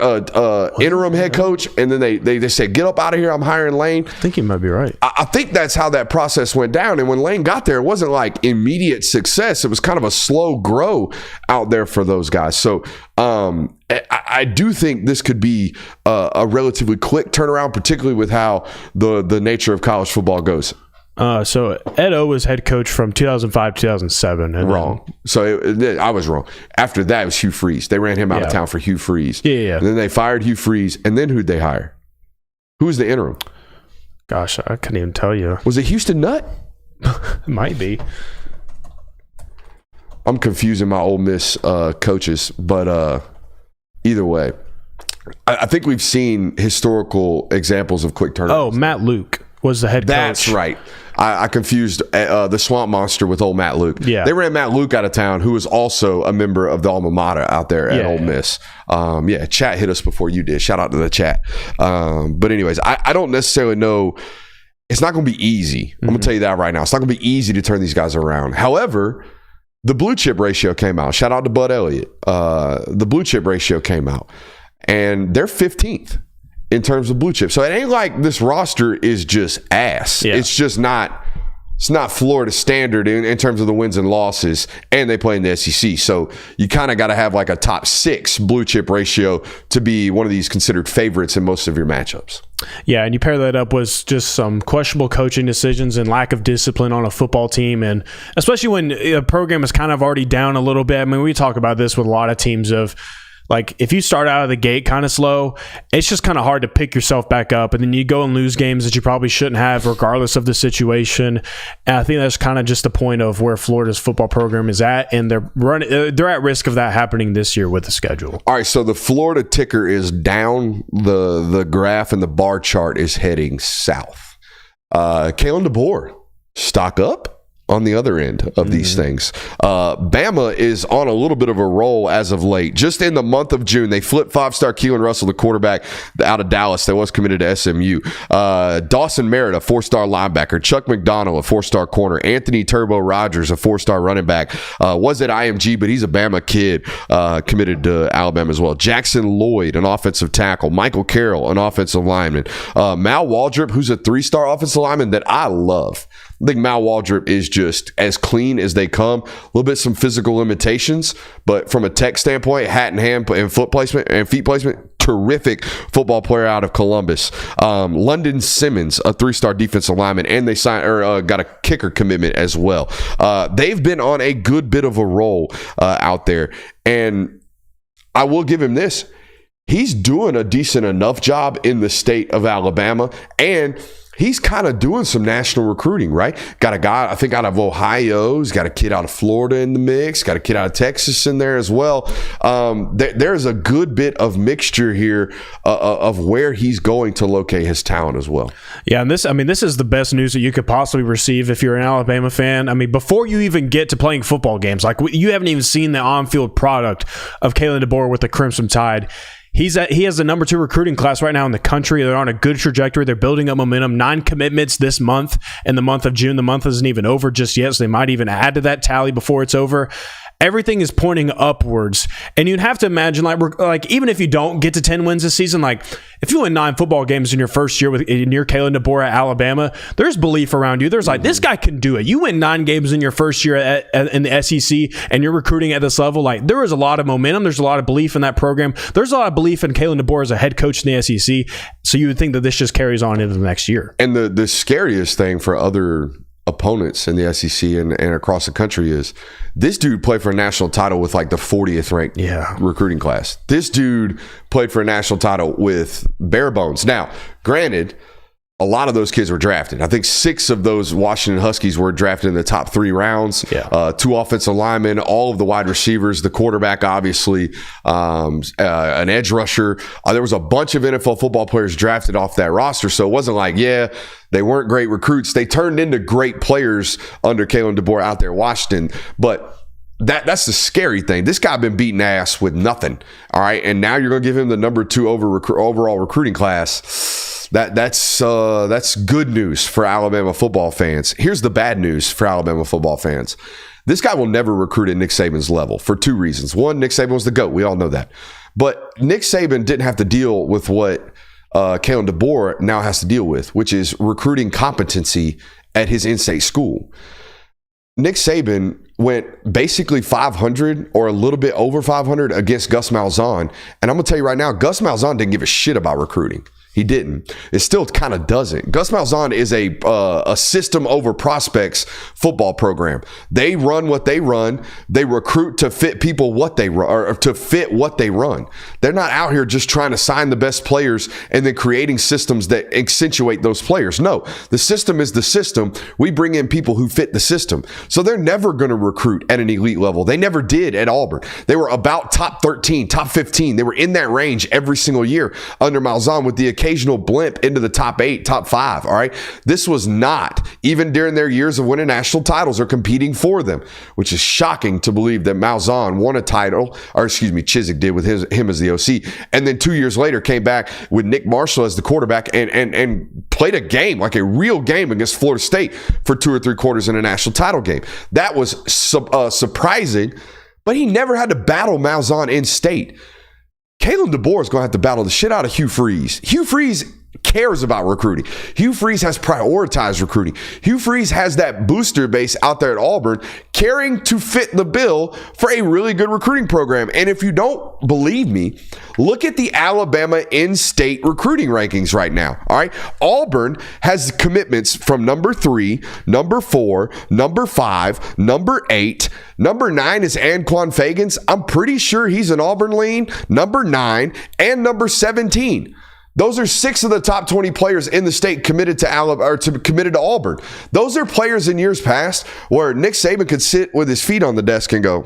interim head coach, and then they said, get up out of here, I'm hiring Lane? I think you might be right. I think that's how that process went down. And when Lane got there, it wasn't like immediate success. It was kind of a slow grow out there for those guys. So I do think this could be a relatively quick turnaround, particularly with how the nature of college football goes. So Ed O was head coach from 2005 2007. And wrong. So I was wrong. After that, it was Hugh Freeze. They ran him out of town for Hugh Freeze. Yeah. And then they fired Hugh Freeze. And then who'd they hire? Who was the interim? Gosh, I couldn't even tell you. Was it Houston Nutt? Might be. I'm confusing my Ole Miss coaches, but either way, I think we've seen historical examples of quick turnarounds. Oh, Matt Luke was the head coach. That's right. I confused the Swamp Monster with old Matt Luke. Yeah. They ran Matt Luke out of town, who was also a member of the alma mater out there at Ole Miss. Chat hit us before you did. Shout out to the chat. But anyways, I don't necessarily know. It's not going to be easy. I'm going to tell you that right now. It's not going to be easy to turn these guys around. However, the blue chip ratio came out. Shout out to Bud Elliott. The blue chip ratio came out, and they're 15th in terms of blue chip. So it ain't like this roster is just ass. Yeah. It's just not. It's not Florida standard in terms of the wins and losses, and they play in the SEC. So you kind of got to have like a top 6 blue chip ratio to be one of these considered favorites in most of your matchups. Yeah, and you pair that up with just some questionable coaching decisions and lack of discipline on a football team, and especially when a program is kind of already down a little bit. I mean, we talk about this with a lot of teams of, like, if you start out of the gate kind of slow, it's just kind of hard to pick yourself back up. And then you go and lose games that you probably shouldn't have, regardless of the situation. And I think that's kind of just the point of where Florida's football program is at. And they're at risk of that happening this year with the schedule. All right, so the Florida ticker is down. The graph and the bar chart is heading south. Kalen DeBoer, stock up on the other end of these things. Bama is on a little bit of a roll as of late. Just in the month of June, they flipped 5-star Keelan Russell, the quarterback out of Dallas that was committed to SMU. Dawson Merritt, a 4-star linebacker. Chuck McDonald, a 4-star corner. Anthony Turbo Rogers, a 4-star running back. Was at IMG, but he's a Bama kid, committed to Alabama as well. Jackson Lloyd, an offensive tackle. Michael Carroll, an offensive lineman. Mal Waldrop, who's a 3-star offensive lineman that I love. I think Mal Waldrop is just as clean as they come. A little bit some physical limitations, but from a tech standpoint, hat and hand and foot placement and feet placement, terrific football player out of Columbus. London Simmons, a 3-star defensive lineman, and they got a kicker commitment as well. They've been on a good bit of a roll out there, and I will give him this. He's doing a decent enough job in the state of Alabama, and he's kind of doing some national recruiting, right? Got a guy, I think, out of Ohio. He's got a kid out of Florida in the mix. Got a kid out of Texas in there as well. There's a good bit of mixture here of where he's going to locate his talent as well. Yeah, and this is the best news that you could possibly receive if you're an Alabama fan. I mean, before you even get to playing football games, like you haven't even seen the on-field product of Kalen DeBoer with the Crimson Tide. He has the number 2 recruiting class right now in the country. They're on a good trajectory. They're building up momentum. 9 commitments this month in the month of June. The month isn't even over just yet, so they might even add to that tally before it's over. Everything is pointing upwards, and you'd have to imagine, like even if you don't get to 10 wins this season, like if you win 9 football games in your first year in your Kalen DeBoer at Alabama, there's belief around you. There's like, this guy can do it. You win 9 games in your first year in the SEC, and you're recruiting at this level. Like, there is a lot of momentum. There's a lot of belief in that program. There's a lot of belief in Kalen DeBoer as a head coach in the SEC. So you would think that this just carries on into the next year. And the scariest thing for other opponents in the SEC and across the country is this dude played for a national title with like the 40th ranked recruiting class. This dude played for a national title with bare bones. Now, granted, a lot of those kids were drafted. I think 6 of those Washington Huskies were drafted in the top 3 rounds. 2 offensive linemen, all of the wide receivers, the quarterback, obviously, an edge rusher. There was a bunch of NFL football players drafted off that roster. So it wasn't like, they weren't great recruits. They turned into great players under Kalen DeBoer out there in Washington. But that's the scary thing. This guy been beating ass with nothing. All right. And now you're going to give him the number 2 overall recruiting class. That's good news for Alabama football fans. Here's the bad news for Alabama football fans. This guy will never recruit at Nick Saban's level for 2 reasons. One, Nick Saban was the GOAT. We all know that. But Nick Saban didn't have to deal with what Kalen DeBoer now has to deal with, which is recruiting competency at his in-state school. Nick Saban went basically 500 or a little bit over 500 against Gus Malzahn. And I'm going to tell you right now, Gus Malzahn didn't give a shit about recruiting. He didn't. It still kind of doesn't. Gus Malzahn is a system over prospects football program. They run what they run. They recruit to fit people what they run, or to fit what they run. They're not out here just trying to sign the best players and then creating systems that accentuate those players. No, the system is the system. We bring in people who fit the system. So they're never going to recruit at an elite level. They never did at Auburn. They were about top 13, top 15. They were in that range every single year under Malzahn, with the occasional blimp into the top 8, top 5. All right. This was not, even during their years of winning national titles or competing for them, which is shocking to believe that Malzahn won a title, or Chizik did with him as the OC. And then 2 years later came back with Nick Marshall as the quarterback and played a game, like a real game against Florida State for 2 or 3 quarters in a national title game. That was surprising, but he never had to battle Malzahn in state. Kalen DeBoer is going to have to battle the shit out of Hugh Freeze. Hugh Freeze cares about recruiting. Hugh Freeze has prioritized recruiting. Hugh Freeze has that booster base out there at Auburn caring to fit the bill for a really good recruiting program. And if you don't believe me, look at the Alabama in-state recruiting rankings right now. All right. Auburn has commitments from number 3, number 4, number 5, number 8. Number 9 is Anquan Fagans. I'm pretty sure he's an Auburn lean. Number 9 and number 17. Those are 6 of the top 20 players in the state committed to Auburn. Those are players in years past where Nick Saban could sit with his feet on the desk and go,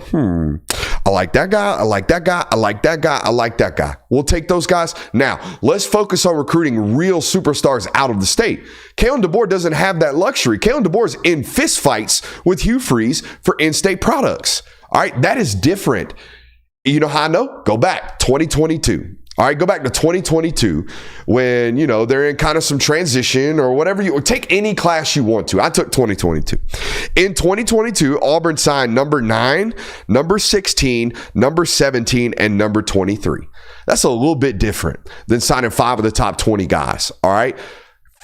I like that guy. I like that guy. I like that guy. I like that guy. We'll take those guys. Now, let's focus on recruiting real superstars out of the state. Kalen DeBoer doesn't have that luxury. Kalen DeBoer is in fist fights with Hugh Freeze for in-state products. All right, that is different. You know how I know? Go back, 2022. All right, go back to 2022 when, they're in kind of some transition or whatever. You take any class you want to. I took 2022. In 2022, Auburn signed number 9, number 16, number 17, and number 23. That's a little bit different than signing 5 of the top 20 guys. All right.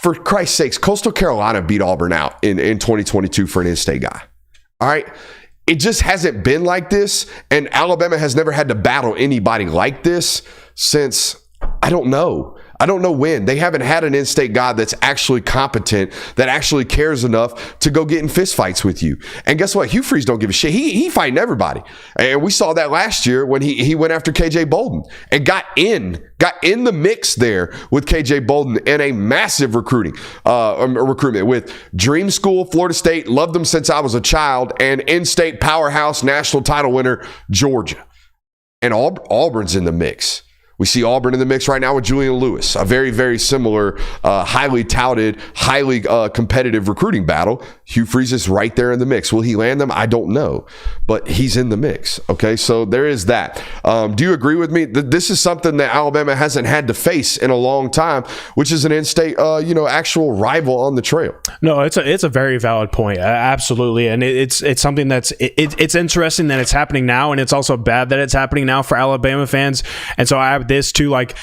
For Christ's sakes, Coastal Carolina beat Auburn out in 2022 for an in-state guy. All right. It just hasn't been like this. And Alabama has never had to battle anybody like this since I don't know. I don't know when. They haven't had an in-state guy that's actually competent, that actually cares enough to go get in fistfights with you. And guess what? Hugh Freeze don't give a shit. He fighting everybody. And we saw that last year when he went after KJ Bolden and got in the mix there with KJ Bolden in a massive recruitment with Dream School, Florida State, loved them since I was a child, and in-state powerhouse national title winner, Georgia. And Auburn's in the mix. We see Auburn in the mix right now with Julian Lewis, a very, very similar, highly touted, highly competitive recruiting battle. Hugh Freeze is right there in the mix. Will he land them? I don't know, but he's in the mix. Okay, so there is that. Do you agree with me that this is something that Alabama hasn't had to face in a long time, which is an in-state, actual rival on the trail? No, it's a very valid point. Absolutely, and it's something that's it's interesting that it's happening now, and it's also bad that it's happening now for Alabama fans. And so I have this too, like,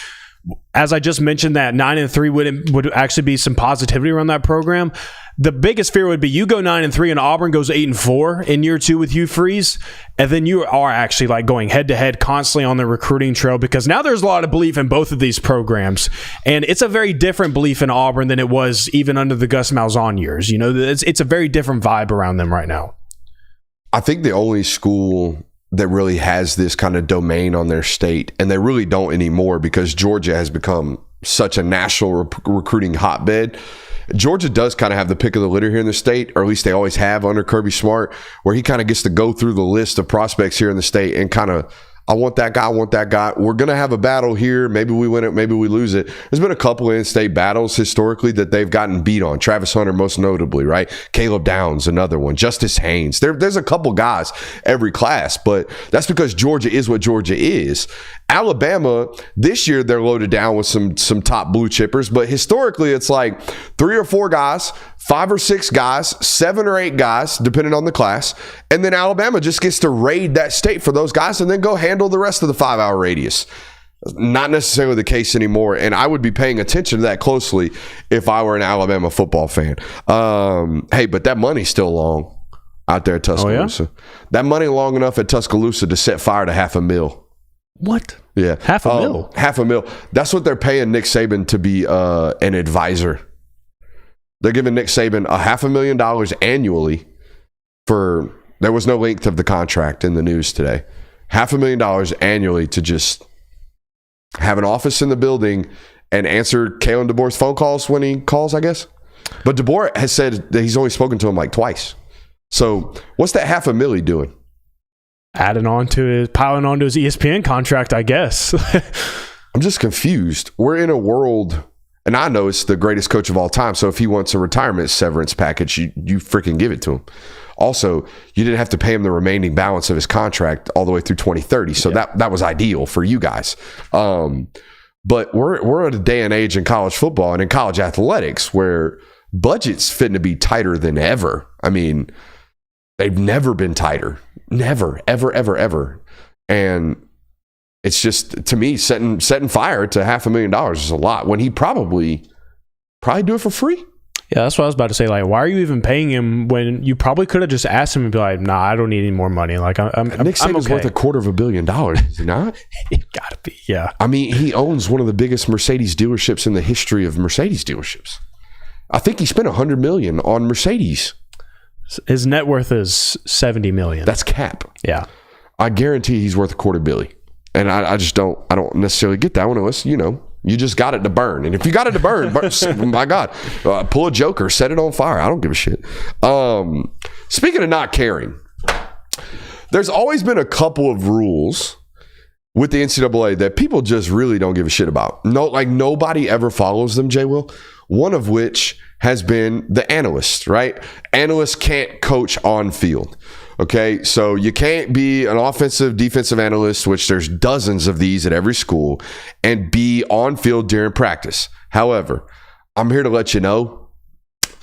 as I just mentioned, that 9-3 would actually be some positivity around that program. The biggest fear would be you go 9-3 and Auburn goes 8-4 in year 2 with Hugh Freeze, and then you are actually like going head to head constantly on the recruiting trail, because now there's a lot of belief in both of these programs, and it's a very different belief in Auburn than it was even under the Gus Malzahn years. You know, it's a very different vibe around them right now. I think the only school that really has this kind of domain on their state, and they really don't anymore because Georgia has become such a national recruiting hotbed. Georgia does kind of have the pick of the litter here in the state, or at least they always have under Kirby Smart, where he kind of gets to go through the list of prospects here in the state and kind of, I want that guy, I want that guy. We're going to have a battle here. Maybe we win it, maybe we lose it. There's been a couple of in-state battles historically that they've gotten beat on. Travis Hunter, most notably, right? Caleb Downs, another one. Justice Haynes. There's a couple guys every class, but that's because Georgia is what Georgia is. Alabama, this year, they're loaded down with some top blue chippers, but historically, it's like 3 or 4 guys, 5 or 6 guys, 7 or 8 guys, depending on the class. And then Alabama just gets to raid that state for those guys and then go handle the rest of the 5-hour radius. Not necessarily the case anymore. And I would be paying attention to that closely if I were an Alabama football fan. Hey, but that money's still long out there at Tuscaloosa. Oh, yeah? That money long enough at Tuscaloosa to set fire to $500,000. What? Yeah. $500,000? $500,000. That's what they're paying Nick Saban to be an advisor. They're giving Nick Saban $500,000 annually for, there was no length of the contract in the news today. $500,000 annually to just have an office in the building and answer Kalen DeBoer's phone calls when he calls, I guess. But DeBoer has said that he's only spoken to him like twice. So what's that $500,000 doing? Piling onto his ESPN contract, I guess. I'm just confused. We're in a world, and I know it's the greatest coach of all time, so if he wants a retirement severance package, you freaking give it to him. Also, you didn't have to pay him the remaining balance of his contract all the way through 2030, so that was ideal for you guys. But we're at a day and age in college football and in college athletics where budget's fitting to be tighter than ever. I mean, they've never been tighter. Never, ever, ever, ever. And it's just, to me, setting fire to $500,000 is a lot when he probably do it for free. Yeah, that's what I was about to say. Like, why are you even paying him when you probably could have just asked him and be like, "Nah, I don't need any more money." Like, Nick Saban's worth $250 million, is he not? It gotta be, yeah. I mean, he owns one of the biggest Mercedes dealerships in the history of Mercedes dealerships. I think he spent $100 million on Mercedes. His net worth is $70 million. That's cap. Yeah, I guarantee he's worth $250 million, and I just don't necessarily get that one unless you just got it to burn. And if you got it to burn, my God, pull a joker, set it on fire. I don't give a shit. Speaking of not caring, there's always been a couple of rules with the NCAA that people just really don't give a shit about. No, like nobody ever follows them, JWill. One of which has been the analyst, right? Analysts can't coach on field. Okay, so you can't be an offensive, defensive analyst, which there's dozens of these at every school, and be on field during practice. However, I'm here to let you know,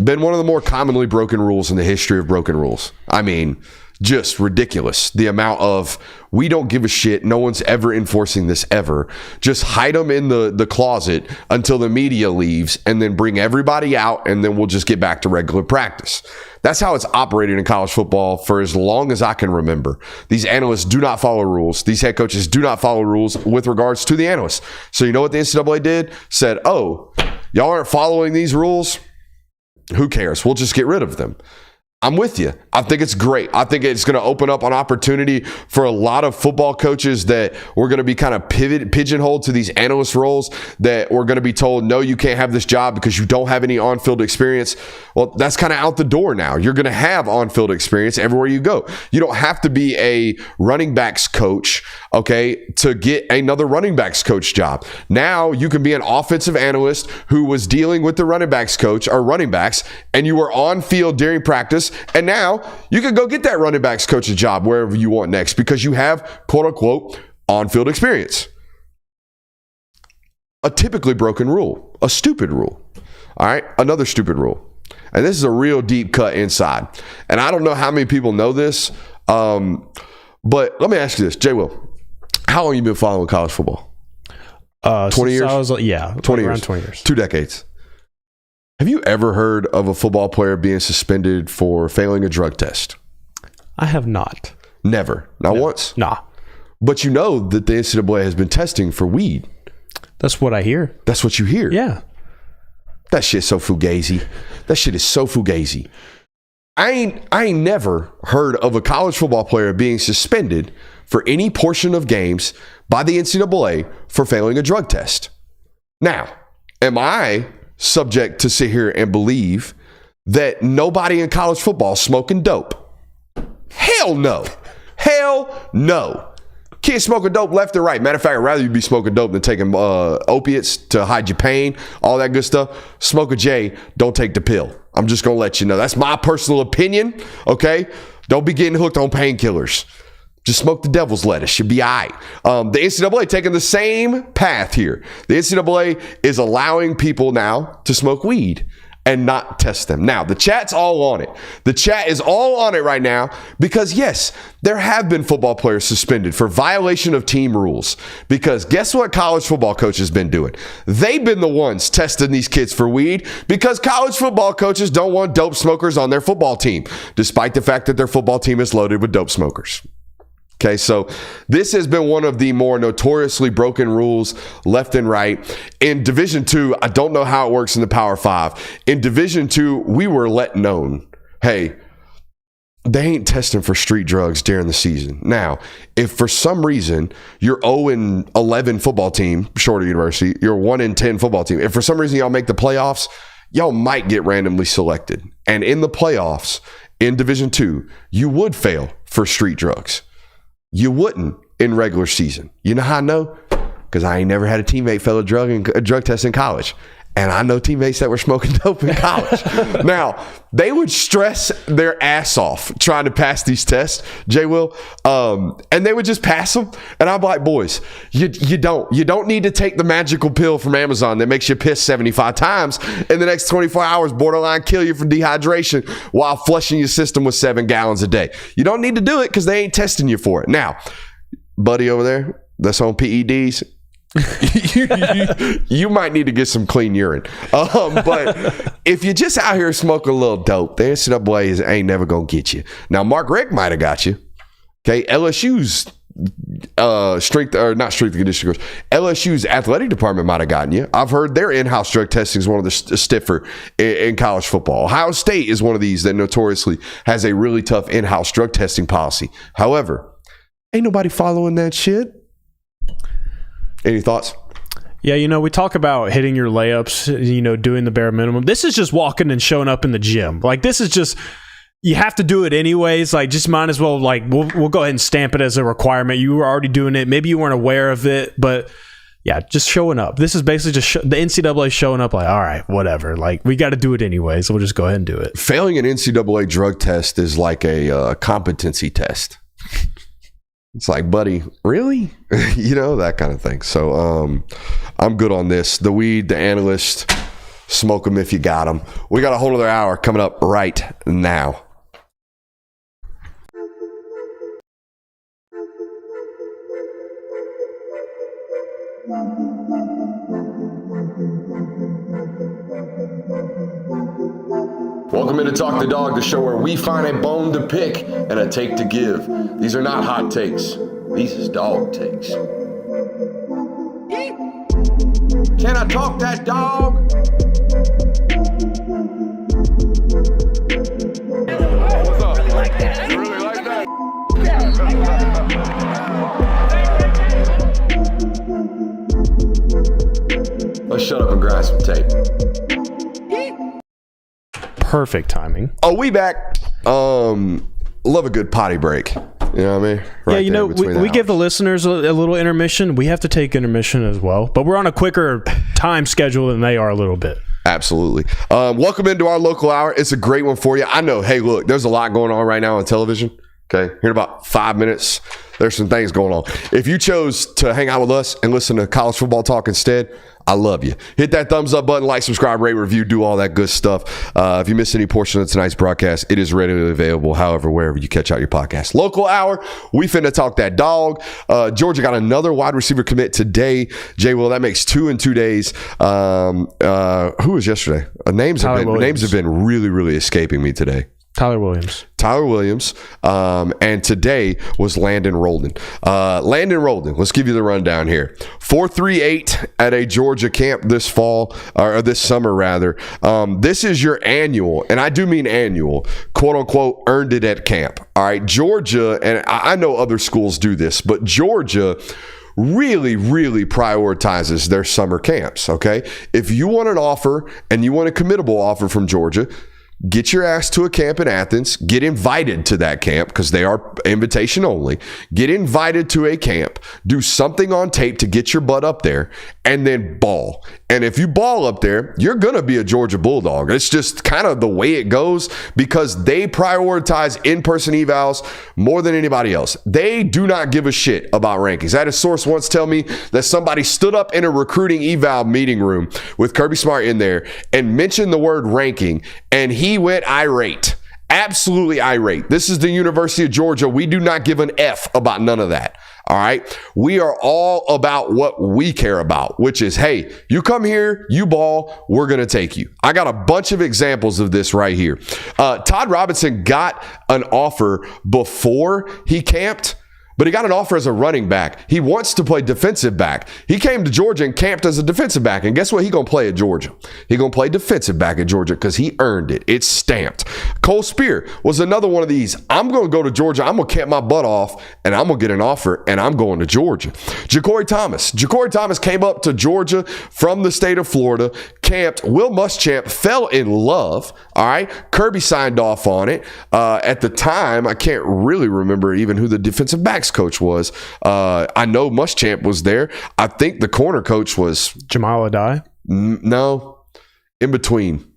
been one of the more commonly broken rules in the history of broken rules. I mean, just ridiculous. The amount of, we don't give a shit, no one's ever enforcing this ever. Just hide them in the closet until the media leaves, and then bring everybody out, and then we'll just get back to regular practice. That's how it's operated in college football for as long as I can remember. These analysts do not follow rules. These head coaches do not follow rules with regards to the analysts. So you know what the NCAA did? Said, oh, y'all aren't following these rules? Who cares? We'll just get rid of them. I'm with you. I think it's great. I think it's going to open up an opportunity for a lot of football coaches that we're going to be kind of pigeonholed to these analyst roles, that we're going to be told, no, you can't have this job because you don't have any on-field experience. Well, that's kind of out the door now. You're going to have on-field experience everywhere you go. You don't have to be a running backs coach, okay, to get another running backs coach job. Now you can be an offensive analyst who was dealing with the running backs coach or running backs, and you were on field during practice. And now you can go get that running backs coach's job wherever you want next because you have, quote unquote, on-field experience. A typically broken rule, a stupid rule. All right, another stupid rule. And this is a real deep cut inside. And I don't know how many people know this, but let me ask you this, JWill. How long have you been following college football? 20 years? 20 years. Around 20 years. 2 decades. Have you ever heard of a football player being suspended for failing a drug test? I have not. Never. Not once? Nah. But you know that the NCAA has been testing for weed. That's what I hear. That's what you hear? Yeah. That shit's so fugazi. That shit is so fugazi. I ain't never heard of a college football player being suspended for any portion of games by the NCAA for failing a drug test. Now, am I subject to sit here and believe that nobody in college football is smoking dope? Hell no. Hell no. Kids smoking dope left and right. Matter of fact, I'd rather you be smoking dope than taking opiates to hide your pain, all that good stuff. Smoke a J, don't take the pill. I'm just going to let you know. That's my personal opinion, okay? Don't be getting hooked on painkillers. Just smoke the devil's lettuce. You'll be all right. The NCAA taking the same path here. The NCAA is allowing people now to smoke weed and not test them. Now, the chat's all on it. The chat is all on it right now because, yes, there have been football players suspended for violation of team rules. Because guess what college football coaches been doing? They've been the ones testing these kids for weed because college football coaches don't want dope smokers on their football team, despite the fact that their football team is loaded with dope smokers. Okay, so this has been one of the more notoriously broken rules left and right. In Division II, I don't know how it works in the Power 5. In Division II, we were let known, hey, they ain't testing for street drugs during the season. Now, if for some reason you're 0-11 football team, Shorter University, you're 1-10 football team, if for some reason y'all make the playoffs, y'all might get randomly selected. And in the playoffs, in Division II, you would fail for street drugs. You wouldn't in regular season. You know how I know? Because I ain't never had a teammate fail a drug test in college. And I know teammates that were smoking dope in college. Now, they would stress their ass off trying to pass these tests, JWill, and they would just pass them. And I'm like, boys, you don't need to take the magical pill from Amazon that makes you piss 75 times in the next 24 hours, borderline kill you from dehydration while flushing your system with 7 gallons a day. You don't need to do it because they ain't testing you for it. Now, buddy over there that's on PEDs, you might need to get some clean urine. But if you're just out here smoking a little dope, the NCAA ain't never going to get you. Now, Mark Richt might have got you. Okay, LSU's LSU's athletic department might have gotten you. I've heard their in-house drug testing is one of the stiffer in college football. Ohio State is one of these that notoriously has a really tough in-house drug testing policy. However, ain't nobody following that shit. Any thoughts? Yeah, we talk about hitting your layups, doing the bare minimum. This is just walking and showing up in the gym. Like, this is just, you have to do it anyways. Like, just might as well, like, we'll go ahead and stamp it as a requirement. You were already doing it. Maybe you weren't aware of it, but yeah, just showing up. This is basically just the NCAA showing up like, all right, whatever. Like, we got to do it anyway, so we'll just go ahead and do it. Failing an NCAA drug test is like a competency test. It's like, buddy, really? That kind of thing. So I'm good on this. The weed, the analyst, smoke them if you got them. We got a whole other hour coming up right now. Welcome into Talk the Dog, the show where we find a bone to pick and a take to give. These are not hot takes. These is dog takes. Can I talk that dog? What's up? You like that? You really like that? Let's shut up and grab some tape. Perfect timing. Oh, we back. Love a good potty break. You know what I mean? Right, yeah, you know, we give the listeners a little intermission. We have to take intermission as well, but we're on a quicker time schedule than they are a little bit. Absolutely. Welcome into our local hour. It's a great one for you. I know, hey, look, there's a lot going on right now on television. Okay, here in about 5 minutes, there's some things going on. If you chose to hang out with us and listen to college football talk instead, I love you. Hit that thumbs up button, like, subscribe, rate, review, do all that good stuff. If you missed any portion of tonight's broadcast, it is readily available, however, wherever you catch out your podcast. Local hour, we finna talk that dog. Georgia got another wide receiver commit today. JWill, that makes 2 in 2 days. Who was yesterday? Names have been really, really escaping me today. Tyler Williams. And today was Landon Roldan. Landon Roldan, let's give you the rundown here. 4.38 at a Georgia camp this fall, or this summer rather. This is your annual, and I do mean annual, quote unquote, earned it at camp. All right, Georgia, and I know other schools do this, but Georgia really, really prioritizes their summer camps, okay? If you want an offer and you want a committable offer from Georgia, get your ass to a camp in Athens. Get invited to that camp because they are invitation only. Get invited to a camp. Do something on tape to get your butt up there and then ball. And if you ball up there, you're going to be a Georgia Bulldog. It's just kind of the way it goes because they prioritize in-person evals more than anybody else. They do not give a shit about rankings. I had a source once tell me that somebody stood up in a recruiting eval meeting room with Kirby Smart in there and mentioned the word ranking, and he went irate. Absolutely irate. This is the University of Georgia. We do not give an F about none of that. All right. We are all about what we care about, which is, hey, you come here, you ball, we're going to take you. I got a bunch of examples of this right here. Todd Robinson got an offer before he camped, but he got an offer as a running back. He wants to play defensive back. He came to Georgia and camped as a defensive back. And guess what? He's going to play at Georgia. He's going to play defensive back at Georgia because he earned it. It's stamped. Cole Spear was another one of these. I'm going to go to Georgia. I'm going to camp my butt off, and I'm going to get an offer, and I'm going to Georgia. Ja'Cory Thomas came up to Georgia from the state of Florida, camped. Will Muschamp fell in love. All right. Kirby signed off on it. At the time, I can't really remember even who the defensive backs coach was. I know Muschamp was there. I think the corner coach was Jamal Adai. No, in between.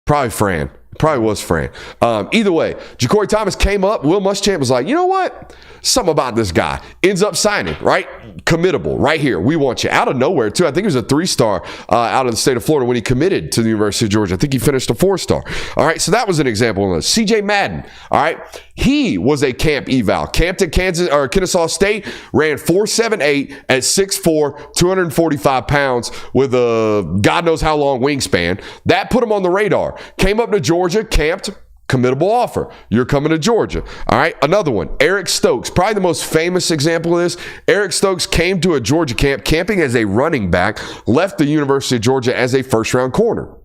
Probably Fran. Probably was Fran. Either way, Ja'Cory Thomas came up. Will Muschamp was like, you know what? Something about this guy. Ends up signing, right? Committable, right here. We want you. Out of nowhere, too. I think he was a 3-star out of the state of Florida when he committed to the University of Georgia. I think he finished a 4-star. All right, so that was an example of this. CJ Madden, all right? He was a camp eval. Camped at Kennesaw State, ran 4.78 at 6'4", 245 pounds with a God knows how long wingspan. That put him on the radar. Came up to Georgia, camped, committable offer. You're coming to Georgia. All right, another one. Eric Stokes, probably the most famous example of this. Eric Stokes came to a Georgia camp, camping as a running back, left the University of Georgia as a first-round corner.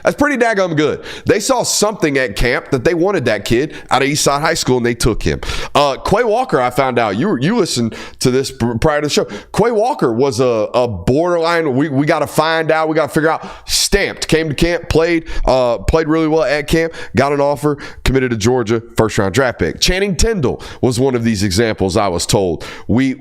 That's pretty daggum good. They saw something at camp that they wanted that kid out of Eastside High School, and they took him. Quay Walker, I found out. You listened to this prior to the show. Quay Walker was a borderline. We got to find out. We got to figure out. Stamped. Came to camp, played really well at camp, got an offer, committed to Georgia, first-round draft pick. Channing Tindall was one of these examples, I was told. We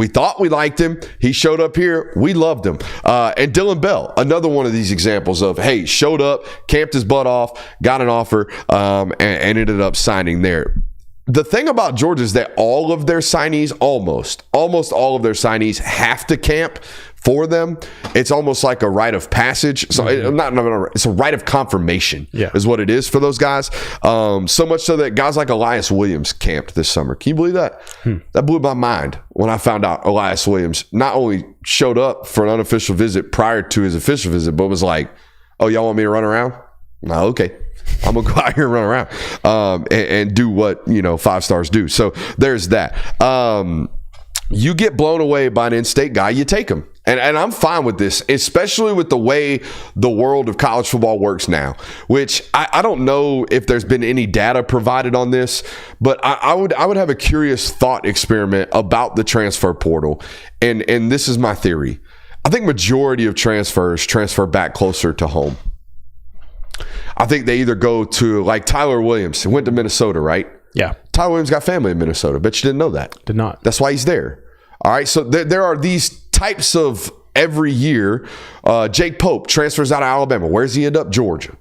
thought we liked him. He showed up here. We loved him. And Dylan Bell, another one of these examples of, hey, showed up, camped his butt off, got an offer, and ended up signing there. the thing about Georgia is that all of their signees, almost all of their signees have to camp for them. It's almost like a rite of passage. So it's a rite of confirmation is what it is for those guys. So much so that guys like Elias Williams camped this summer. Can you believe that? That blew my mind when I found out Elias Williams not only showed up for an unofficial visit prior to his official visit, but was like, oh, y'all want me to run around? No, okay. I'm going to go out here and run around and do what, 5 stars do. So there's that. You get blown away by an in-state guy, you take him. And I'm fine with this, especially with the way the world of college football works now, which I don't know if there's been any data provided on this, but I would have a curious thought experiment about the transfer portal. And this is my theory. I think majority of transfers transfer back closer to home. I think they either go to, like Tyler Williams, who went to Minnesota, right? Yeah. Tyler Williams got family in Minnesota. Bet you didn't know that. Did not. That's why he's there. All right. So there are these types of every year. Jake Pope transfers out of Alabama. Where's he end up? Georgia.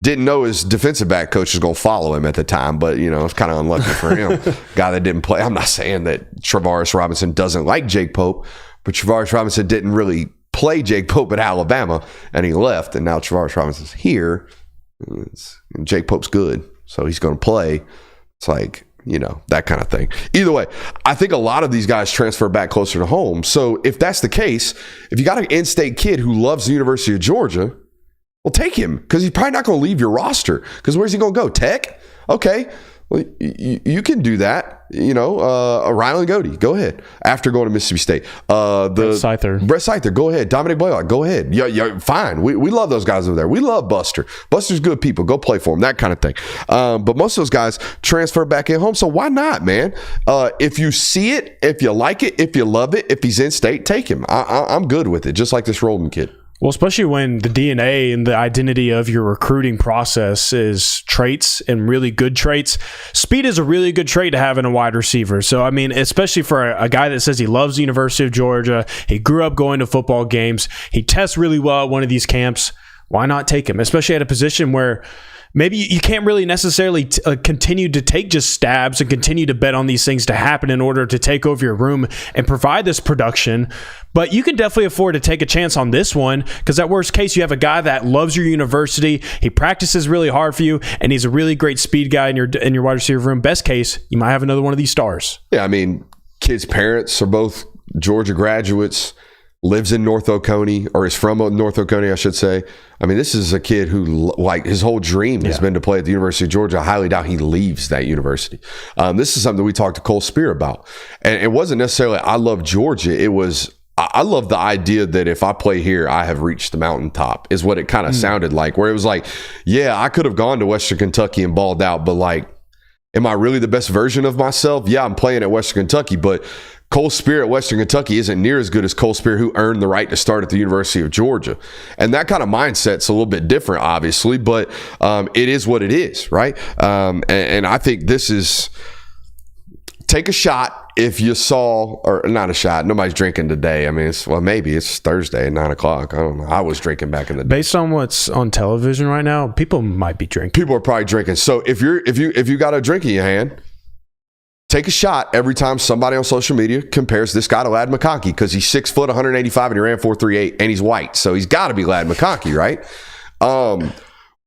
Didn't know his defensive back coach was going to follow him at the time, but, it's kind of unlucky for him. Guy that didn't play. I'm not saying that Travaris Robinson doesn't like Jake Pope, but Travaris Robinson didn't really play Jake Pope at Alabama, and he left, and now Travaris Robinson's here. And Jake Pope's good, so he's going to play. It's like, that kind of thing. Either way, I think a lot of these guys transfer back closer to home. So if that's the case, if you got an in-state kid who loves the University of Georgia, well, take him, because he's probably not going to leave your roster. Because where's he going to go? Tech? Okay. Well, you can do that. Rylan Goody, go ahead. After going to Mississippi State. Brett Scyther, go ahead. Dominic Blaylock, go ahead. Yeah, fine. We love those guys over there. We love Buster. Buster's good people. Go play for him, that kind of thing. But most of those guys transfer back in home. So why not, man? If you see it, if you like it, if you love it, if he's in state, take him. I'm good with it, just like this Roldan kid. Well, especially when the DNA and the identity of your recruiting process is traits and really good traits. Speed is a really good trait to have in a wide receiver. So, I mean, especially for a guy that says he loves the University of Georgia, he grew up going to football games, he tests really well at one of these camps, why not take him? Especially at a position where maybe you can't really necessarily continue to take just stabs and continue to bet on these things to happen in order to take over your room and provide this production. But you can definitely afford to take a chance on this one, because at worst case, you have a guy that loves your university. He practices really hard for you, and he's a really great speed guy in your wide receiver room. Best case, you might have another one of these stars. Yeah, I mean, kids' parents are both Georgia graduates. Lives in North Oconee, or is from North Oconee, I should say. I mean, this is a kid who, like, his whole dream has been to play at the University of Georgia. I highly doubt he leaves that university. This is something we talked to Cole Spear about. And it wasn't necessarily, I love Georgia. It was, I love the idea that if I play here, I have reached the mountaintop, is what it kind of sounded like. Where it was like, yeah, I could have gone to Western Kentucky and balled out, but like, am I really the best version of myself? Yeah, I'm playing at Western Kentucky, but Cole Spear at Western Kentucky isn't near as good as Cole Spear, who earned the right to start at the University of Georgia. And that kind of mindset's a little bit different, obviously, but it is what it is, right? And I think this is, take a shot if you saw, or not a shot, nobody's drinking today. I mean, maybe it's Thursday at 9 o'clock. I don't know. I was drinking back in the day. Based on what's on television right now, people might be drinking. People are probably drinking. So if you got a drink in your hand, take a shot every time somebody on social media compares this guy to Ladd McConkey, because he's 6 foot, 185, and he ran 4.38, and he's white. So he's got to be Ladd McConkey, right?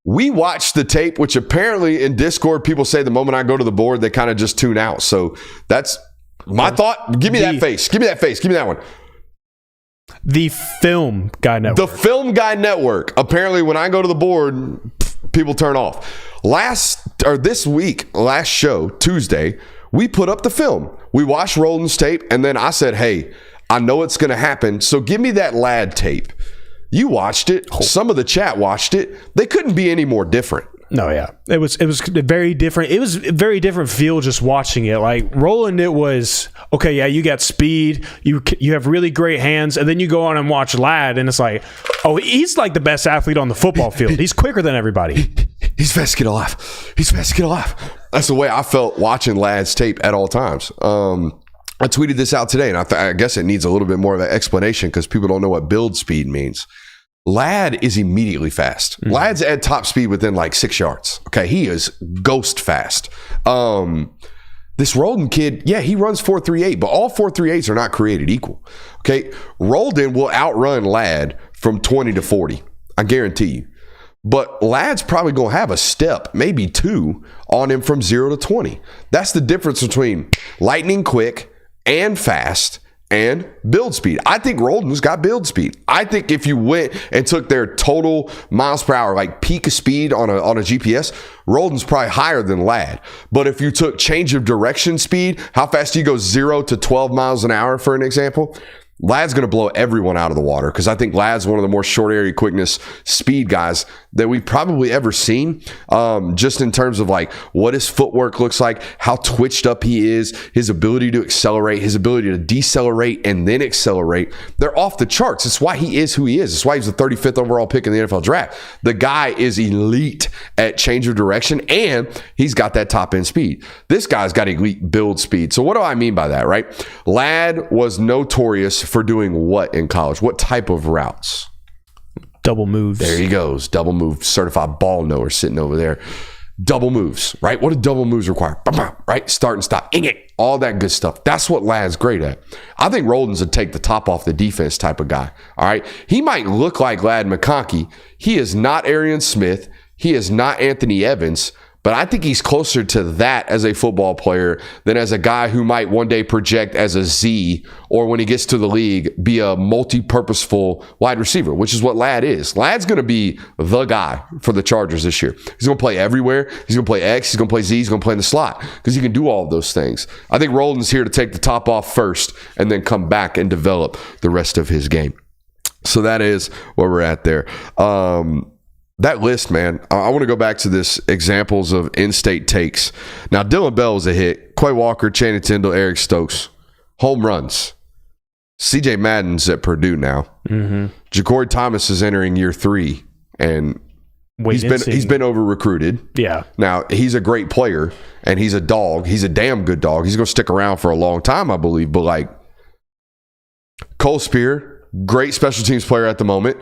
We watched the tape, which apparently in Discord, people say the moment I go to the board, they kind of just tune out. So that's my thought. Give me that face. Give me that face. Give me that one. The Film Guy Network. The Film Guy Network. Apparently, when I go to the board, people turn off. This week, last show, Tuesday, we put up the film. We watched Roldan's tape, and then I said, hey, I know it's going to happen, so give me that Ladd tape. You watched it. Some of the chat watched it. They couldn't be any more different. No, yeah. It was very different. It was a very different feel just watching it. Like, Roland, it was, okay, yeah, you got speed. You have really great hands. And then you go on and watch Ladd, and it's like, oh, he's like the best athlete on the football field. He's quicker than everybody. He's fast to get alive. He's fast to get alive. That's the way I felt watching Ladd's tape at all times. I tweeted this out today, and I guess it needs a little bit more of an explanation because people don't know what build speed means. Ladd is immediately fast. Mm-hmm. Ladd's at top speed within like 6 yards. Okay, he is ghost fast. This Roldan kid, yeah, he runs 4.38, but all 4.38s are not created equal. Okay, Roldan will outrun Ladd from 20 to 40. I guarantee you. But Ladd's probably going to have a step, maybe 2, on him from 0 to 20. That's the difference between lightning quick and fast and build speed. I think Roldan's got build speed. I think if you went and took their total miles per hour, like peak of speed on a GPS, Roldan's probably higher than Ladd. But if you took change of direction speed, how fast do you go 0 to 12 miles an hour, for an example? Ladd's going to blow everyone out of the water because I think Ladd's one of the more short area quickness speed guys that we've probably ever seen, just in terms of like what his footwork looks like, how twitched up he is, his ability to accelerate, his ability to decelerate and then accelerate. They're off the charts. That's why he is who he is. That's why he's the 35th overall pick in the NFL draft. The guy is elite at change of direction and he's got that top end speed. This guy's got elite build speed. So what do I mean by that, right? Ladd was notorious for doing what in college? What type of routes? Double moves. There he goes. Double move. Certified ball knower sitting over there. Double moves, right? What do double moves require? Right? Start and stop. All that good stuff. That's what Ladd's great at. I think Roldan's a take the top off the defense type of guy. All right. He might look like Ladd McConkey. He is not Arian Smith. He is not Anthony Evans. But I think he's closer to that as a football player than as a guy who might one day project as a Z or when he gets to the league, be a multi-purposeful wide receiver, which is what Ladd is. Ladd's going to be the guy for the Chargers this year. He's going to play everywhere. He's going to play X. He's going to play Z. He's going to play in the slot because he can do all of those things. I think Roldan's here to take the top off first and then come back and develop the rest of his game. So that is where we're at there. That list, man, I want to go back to this examples of in-state takes. Now, Dylan Bell was a hit. Quay Walker, Channing Tindall, Eric Stokes. Home runs. CJ Madden's at Purdue now. Mm-hmm. Ja'Cory Thomas is entering year 3, and he's been over-recruited. Yeah. Now, he's a great player, and he's a dog. He's a damn good dog. He's going to stick around for a long time, I believe. But, like, Cole Spear, great special teams player at the moment.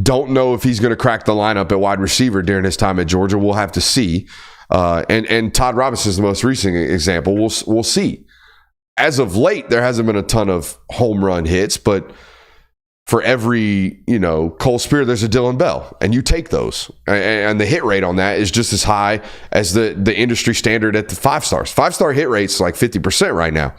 Don't know if he's going to crack the lineup at wide receiver during his time at Georgia. We'll have to see. And Todd Robinson is the most recent example. We'll see. As of late, there hasn't been a ton of home run hits, but for every, Cole Spear, there's a Dylan Bell, and you take those. And the hit rate on that is just as high as the industry standard at the 5 stars. 5-star hit rate's like 50% right now.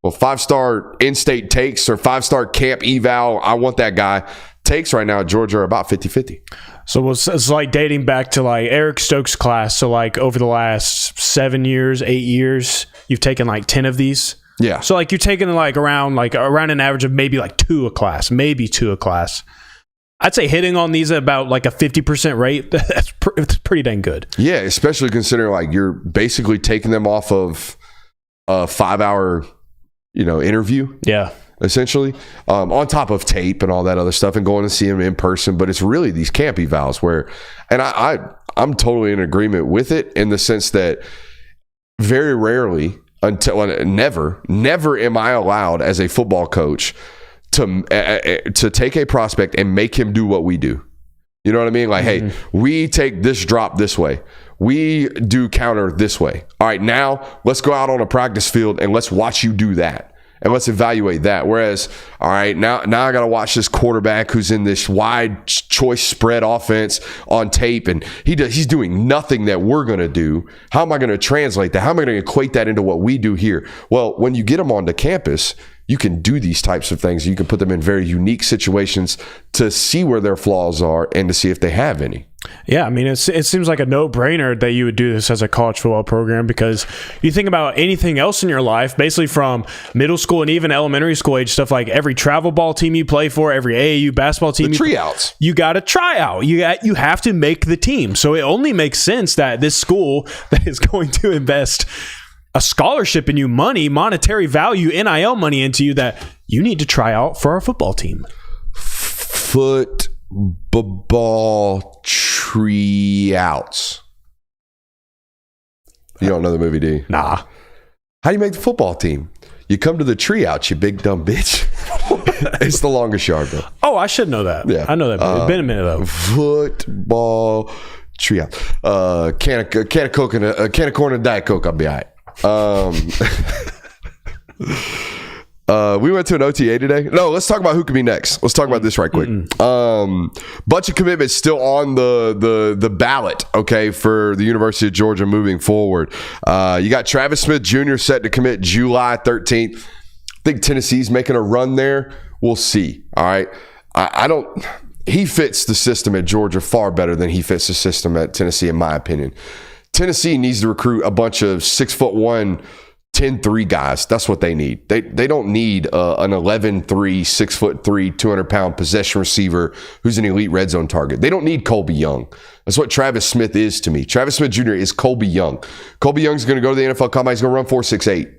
Well, 5-star in-state takes or 5-star camp eval, I want that guy. Takes right now at Georgia are about 50-50. So it's like dating back to like Eric Stokes' class. So like over the last 7 years, 8 years, you've taken like 10 of these. Yeah. So like you're taking around an average of maybe like 2 a class, I'd say hitting on these at about like a 50% rate. It's pretty dang good. Yeah, especially considering like you're basically taking them off of a 5-hour, interview. Yeah. Essentially, on top of tape and all that other stuff and going to see him in person. But it's really these camp evals where, and I'm totally in agreement with it in the sense that very rarely, never am I allowed as a football coach to take a prospect and make him do what we do. You know what I mean? Like, hey, we take this drop this way. We do counter this way. All right, now let's go out on a practice field and let's watch you do that. And let's evaluate that. Whereas, all right, now I got to watch this quarterback who's in this wide choice spread offense on tape, and he's doing nothing that we're going to do. How am I going to translate that? How am I going to equate that into what we do here? Well, when you get them onto campus, you can do these types of things. You can put them in very unique situations to see where their flaws are and to see if they have any. Yeah, I mean, it seems like a no-brainer that you would do this as a college football program because you think about anything else in your life, basically from middle school and even elementary school age stuff, like every travel ball team you play for, every AAU basketball team. The tryouts. You got to try out. You have to make the team. So it only makes sense that this school that is going to invest a scholarship in you, monetary value, NIL money into you, that you need to try out for our football team. Football tryouts. You don't know the movie, do you? Nah. How do you make the football team? You come to the tryouts, you big dumb bitch. It's the longest yard, though. Oh, I should know that. Yeah. I know that. It's been a minute, though. Football tryout. Can of Coke and a can of corn and Diet Coke, I'll be all right. We went to an OTA today. No, let's talk about who could be next. Let's talk about this right quick. Bunch of commitments still on the ballot, okay, for the University of Georgia moving forward. You got Travis Smith Jr. set to commit July 13th. I think Tennessee's making a run there. We'll see. All right. He fits the system at Georgia far better than he fits the system at Tennessee, in my opinion. Tennessee needs to recruit a bunch of 6'1", 10-3 guys. That's what they need. They don't need an 11'3", 6'3", 200-pound possession receiver who's an elite red zone target. They don't need Colby Young. That's what Travis Smith is to me. Travis Smith Jr. is Colby Young. Colby Young's going to go to the NFL Combine. He's going to run 4.68.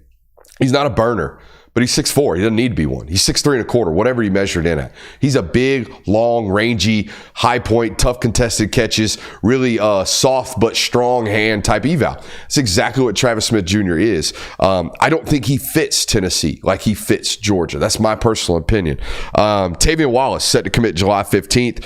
He's not a burner, but he's 6'4". He doesn't need to be one. He's 6'3.25", whatever he measured in at. He's a big, long, rangy, high point, tough contested catches, really soft but strong hand type eval. That's exactly what Travis Smith Jr. is. I don't think he fits Tennessee like he fits Georgia. That's my personal opinion. Tavian Wallace set to commit July 15th.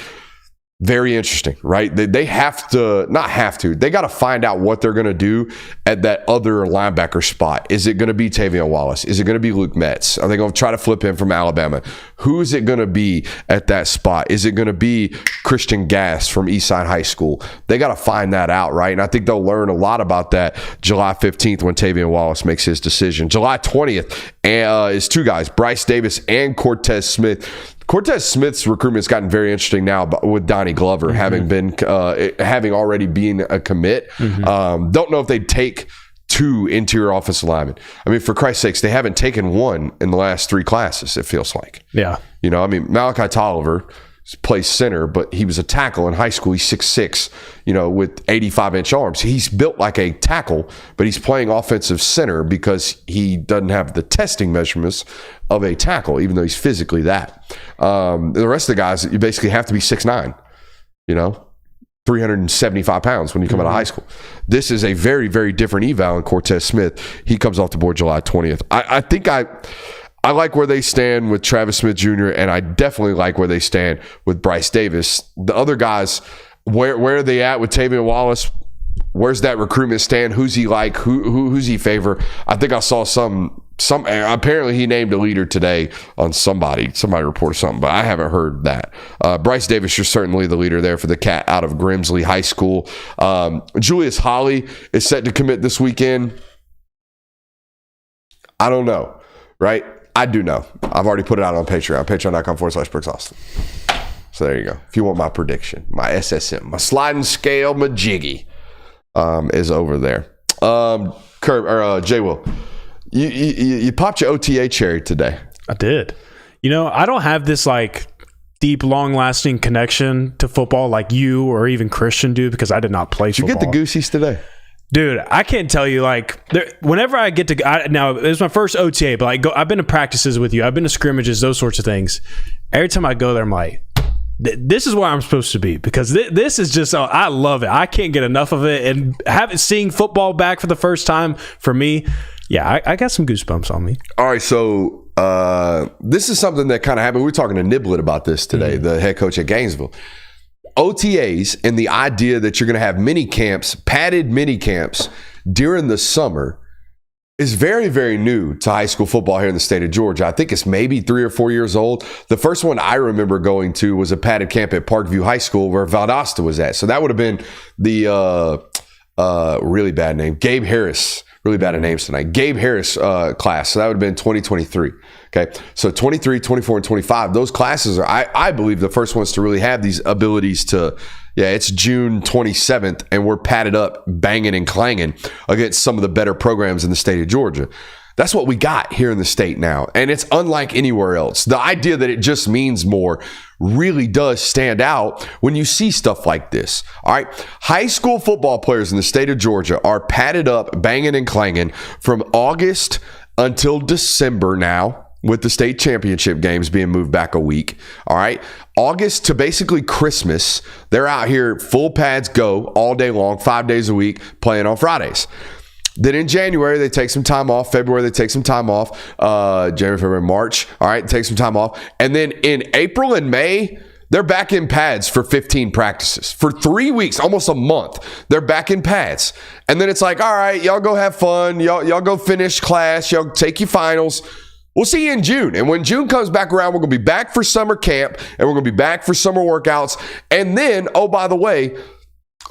Very interesting, right? They they got to find out what they're going to do at that other linebacker spot. Is it going to be Tavian Wallace? Is it going to be Luke Metz? Are they going to try to flip him from Alabama? Who is it going to be at that spot? Is it going to be Christian Gass from Eastside High School? They got to find that out, right? And I think they'll learn a lot about that July 15th when Tavian Wallace makes his decision. July 20th is two guys, Bryce Davis and Cortez Smith. Cortez Smith's recruitment's gotten very interesting now with Donnie Glover having already been a commit. Don't know if they'd take two interior offensive linemen. I mean, for Christ's sakes, they haven't taken one in the last three classes, it feels like. Yeah. You know, I mean, Malachi Tolliver plays center, but he was a tackle in high school. He's 6'6", you know, with 85-inch arms. He's built like a tackle, but he's playing offensive center because he doesn't have the testing measurements of a tackle, even though he's physically that. The rest of the guys, you basically have to be 6'9", you know, 375 pounds when you come out of high school. This is a very, very different eval in Cortez Smith. He comes off the board July 20th. I think I like where they stand with Travis Smith Jr., and I definitely like where they stand with Bryce Davis. The other guys, where are they at with Tavian Wallace? Where's that recruitment stand? Who's he like? Who's he favor? I think I saw some apparently he named a leader today on somebody reported something, but I haven't heard that. Bryce Davis, you're certainly the leader there for the cat out of Grimsley High School. Julius Holly is set to commit this weekend. I don't know, right? I do know. I've already put it out on Patreon, patreon.com/Brooks Austin. So there you go. If you want my prediction, my SSM, my sliding scale, my jiggy is over there. JWill, you popped your OTA cherry today. I did. You know, I don't have this like deep, long-lasting connection to football like you or even Christian do because I did not play football. Did you get the Goosies today? Dude, I can't tell you, like, whenever I get to now, it was my first OTA, but I've been to practices with you. I've been to scrimmages, those sorts of things. Every time I go there, I'm like, this is where I'm supposed to be because this is just, I love it. I can't get enough of it. And seeing football back for the first time for me, yeah, I got some goosebumps on me. All right, so this is something that kind of happened. We were talking to Niblet about this today, the head coach at Gainesville. OTAs and the idea that you're going to have mini camps, padded mini camps during the summer is very, very new to high school football here in the state of Georgia. I think it's maybe 3 or 4 years old. The first one I remember going to was a padded camp at Parkview High School where Valdosta was at. So that would have been the really bad name, Gabe Harris. Really bad at names tonight. Gabe Harris class. So that would have been 2023. Okay. So 23, 24, and 25. Those classes are, I believe, the first ones to really have these abilities to, it's June 27th, and we're padded up, banging and clanging against some of the better programs in the state of Georgia. That's what we got here in the state now. And it's unlike anywhere else. The idea that it just means more really does stand out when you see stuff like this. All right. High school football players in the state of Georgia are padded up, banging and clanging from August until December now, with the state championship games being moved back a week. All right. August to basically Christmas, they're out here full pads go all day long, 5 days a week, playing on Fridays. Then in January, they take some time off. February, they take some time off. January, February, March. All right, take some time off. And then in April and May, They're back in pads for 15 practices. For 3 weeks, almost a month, they're back in pads. And then it's like, all right, y'all go have fun. Y'all go finish class. Y'all take your finals. We'll see you in June. And when June comes back around, we're going to be back for summer camp, and we're going to be back for summer workouts. And then, oh, by the way,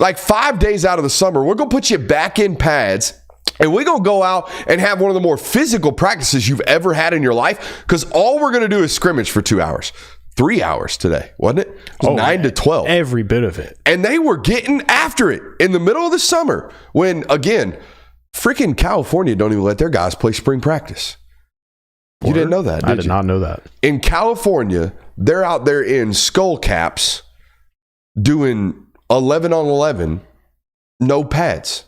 like 5 days out of the summer, we're going to put you back in pads, and we're going to go out and have one of the more physical practices you've ever had in your life, because all we're going to do is scrimmage for 2 hours. 3 hours today, wasn't it? It was 9 to 12. Every bit of it. And they were getting after it in the middle of the summer when, again, freaking California don't even let their guys play spring practice. You didn't know that, did you? I did not know that. In California, they're out there in skull caps doing 11 on 11, no pads.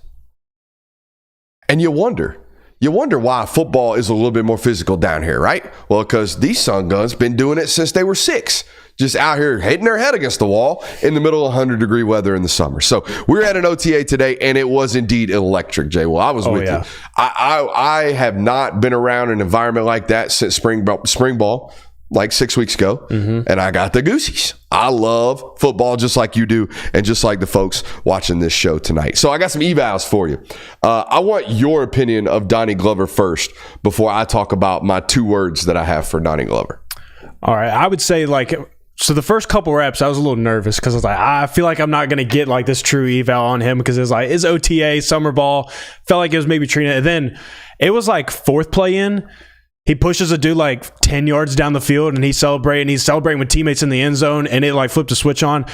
And you wonder why football is a little bit more physical down here, right? Well, because these son guns been doing it since they were 6. Just out here hitting their head against the wall in the middle of 100-degree weather in the summer. So we were at an OTA today, and it was indeed electric, JWill. I was with you. I have not been around an environment like that since spring ball, like 6 weeks ago, and I got the goosies. I love football just like you do, and just like the folks watching this show tonight. So I got some evals for you. I want your opinion of Donnie Glover first before I talk about my 2 words that I have for Donnie Glover. All right. I would say, so the first couple reps, I was a little nervous because I was like, I feel like I'm not going to get like this true eval on him, because it was like, it's OTA, summer ball. Felt like it was maybe treating it. And then it was like 4th play in. He pushes a dude like 10 yards down the field, and he's celebrating with teammates in the end zone, and it like flipped a switch on.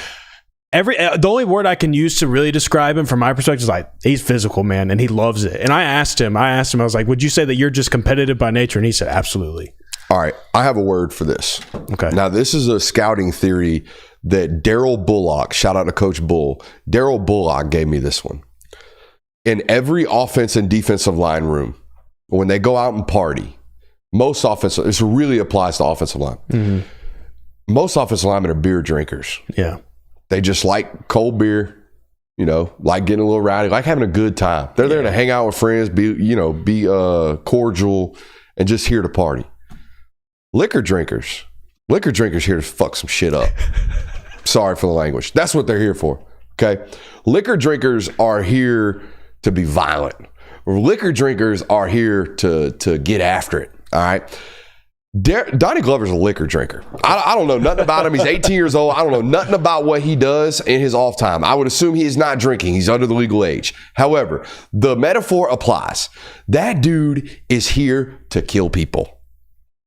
The only word I can use to really describe him from my perspective is like, he's physical, man, and he loves it. And I asked him, I was like, would you say that you're just competitive by nature? And he said, absolutely. All right, I have a word for this. Okay. Now, this is a scouting theory that Daryl Bullock, shout out to Coach Bull, Daryl Bullock gave me this one. In every offense and defensive line room, when they go out and party, most offensive, this really applies to offensive line. Mm-hmm. Most offensive linemen are beer drinkers. Yeah. They just like cold beer, like getting a little rowdy, like having a good time. They're there to hang out with friends, be cordial, and just here to party. Liquor drinkers here to fuck some shit up. Sorry for the language. That's what they're here for. Okay. Liquor drinkers are here to be violent. Liquor drinkers are here to get after it. All right. Donnie Glover's a liquor drinker. I don't know nothing about him. He's 18 years old. I don't know nothing about what he does in his off time. I would assume he is not drinking. He's under the legal age. However, the metaphor applies. That dude is here to kill people.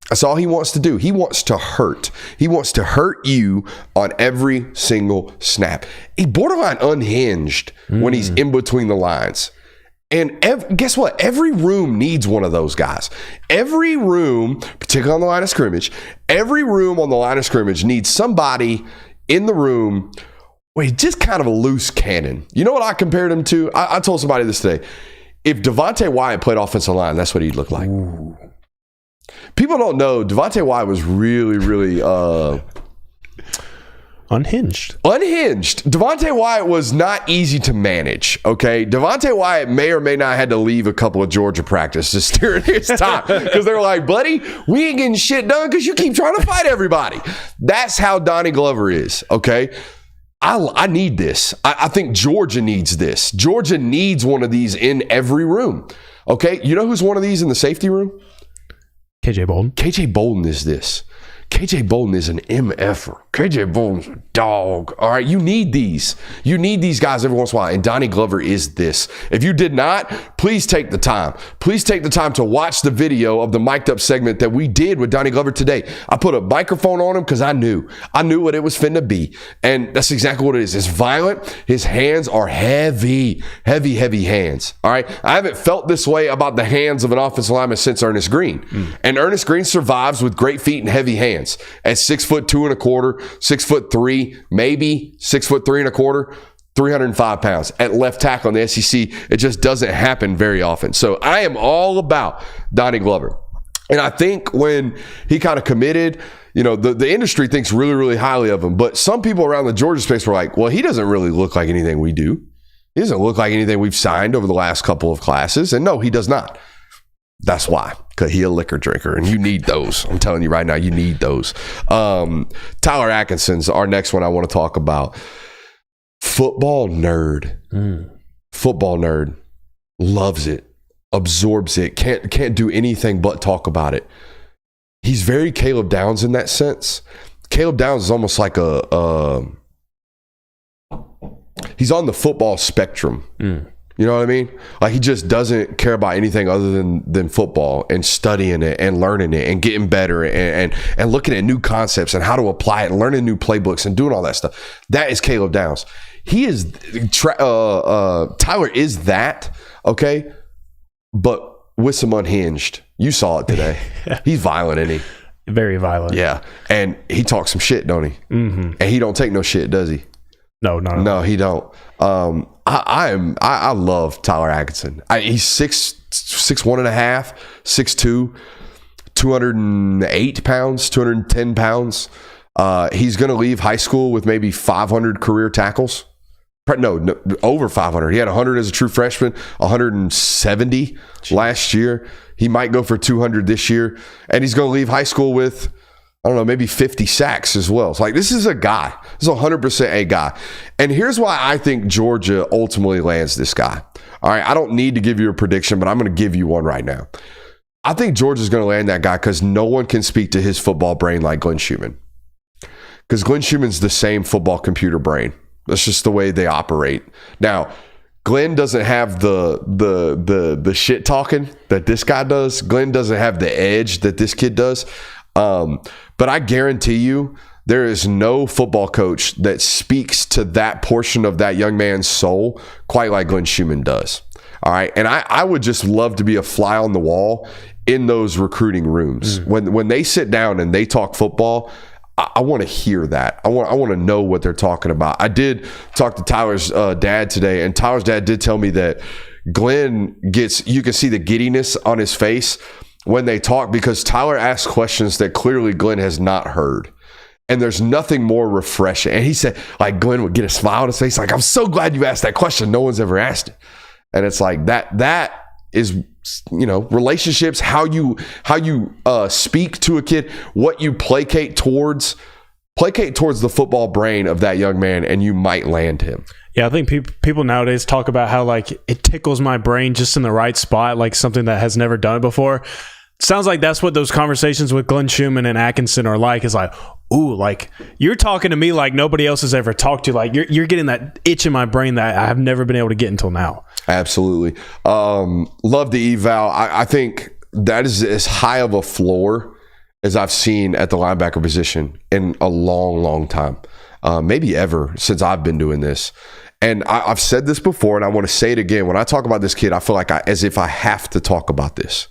That's all he wants to do. He wants to hurt. He wants to hurt you on every single snap. He's borderline unhinged when he's in between the lines. And guess what? Every room needs one of those guys. Every room, particularly on the line of scrimmage, every room on the line of scrimmage needs somebody in the room where he's just kind of a loose cannon. You know what I compared him to? I told somebody this today. If Devontae Wyatt played offensive line, that's what he'd look like. Ooh. People don't know Devontae Wyatt was really, really unhinged. Devontae Wyatt was not easy to manage, okay? Devontae Wyatt may or may not have had to leave a couple of Georgia practices during his time because they were like, buddy, we ain't getting shit done because you keep trying to fight everybody. That's how Donnie Glover is, okay? I need this. I think Georgia needs this. Georgia needs one of these in every room, okay? You know who's one of these in the safety room? KJ Bolden. KJ Bolden is this. KJ Bolden is an MFer. KJ Bolden's a dog. All right, you need these. You need these guys every once in a while, and Donnie Glover is this. If you did not, please take the time. Please take the time to watch the video of the mic'd up segment that we did with Donnie Glover today. I put a microphone on him because I knew what it was finna be, and that's exactly what it is. It's violent. His hands are heavy hands. All right, I haven't felt this way about the hands of an offensive lineman since Ernest Green, and Ernest Green survives with great feet and heavy hands. At 6'2" 1/4, 6'3", maybe 6'3" 1/4, 305 pounds at left tackle in the SEC. It just doesn't happen very often. So I am all about Donnie Glover. And I think when he kind of committed, the industry thinks really, really highly of him. But some people around the Georgia space were like, well, he doesn't really look like anything we do. He doesn't look like anything we've signed over the last couple of classes. And no, he does not. That's why, because he a liquor drinker, and you need those. I'm telling you right now, you need those. Tyler Atkinson's our next one I want to talk about. Football nerd. Football nerd. Loves it. Absorbs it. Can't do anything but talk about it. He's very Caleb Downs in that sense. Caleb Downs is almost like he's on the football spectrum. You know what I mean? Like, he just doesn't care about anything other than football and studying it and learning it and getting better and looking at new concepts and how to apply it and learning new playbooks and doing all that stuff. That is Caleb Downs. He is Tyler is that, okay? But with some unhinged. You saw it today. He's violent, isn't he? Very violent. Yeah. And he talks some shit, don't he? And he don't take no shit, does he? No, he don't. I love Tyler Atkinson. He's 6'1.5", 6'2", 208 pounds, 210 pounds. He's going to leave high school with maybe 500 career tackles. No, over 500. He had 100 as a true freshman, 170 last year. He might go for 200 this year. And he's going to leave high school with, I don't know, maybe 50 sacks as well. It's like, this is a guy. This is 100% a guy. And here's why I think Georgia ultimately lands this guy. All right, I don't need to give you a prediction, but I'm going to give you one right now. I think Georgia's going to land that guy because no one can speak to his football brain like Glenn Schumann. Because Glenn Schumann's the same football computer brain. That's just the way they operate. Now, Glenn doesn't have the shit talking that this guy does. Glenn doesn't have the edge that this kid does. But I guarantee you, there is no football coach that speaks to that portion of that young man's soul quite like Glenn Schumann does. All right. And I would just love to be a fly on the wall in those recruiting rooms. When they sit down and they talk football, I want to hear that. I want to know what they're talking about. I did talk to Tyler's dad today, and Tyler's dad did tell me that Glenn you can see the giddiness on his face when they talk because Tyler asks questions that clearly Glenn has not heard. And there's nothing more refreshing. And he said, like, Glenn would get a smile on his face, like, I'm so glad you asked that question. No one's ever asked it. And it's like that is, you know, relationships, how you speak to a kid, what you placate towards the football brain of that young man, and you might land him. Yeah, I think people nowadays talk about how, like, it tickles my brain just in the right spot, like something that has never done it before. Sounds like that's what those conversations with Glenn Schumann and Atkinson are like. Is like, ooh, like, you're talking to me like nobody else has ever talked to. Like, you're getting that itch in my brain that I have never been able to get until now. Absolutely. Love the eval. I think that is as high of a floor as I've seen at the linebacker position in a long, long time. Maybe ever since I've been doing this. And I've said this before, and I want to say it again. When I talk about this kid, I feel like as if I have to talk about this.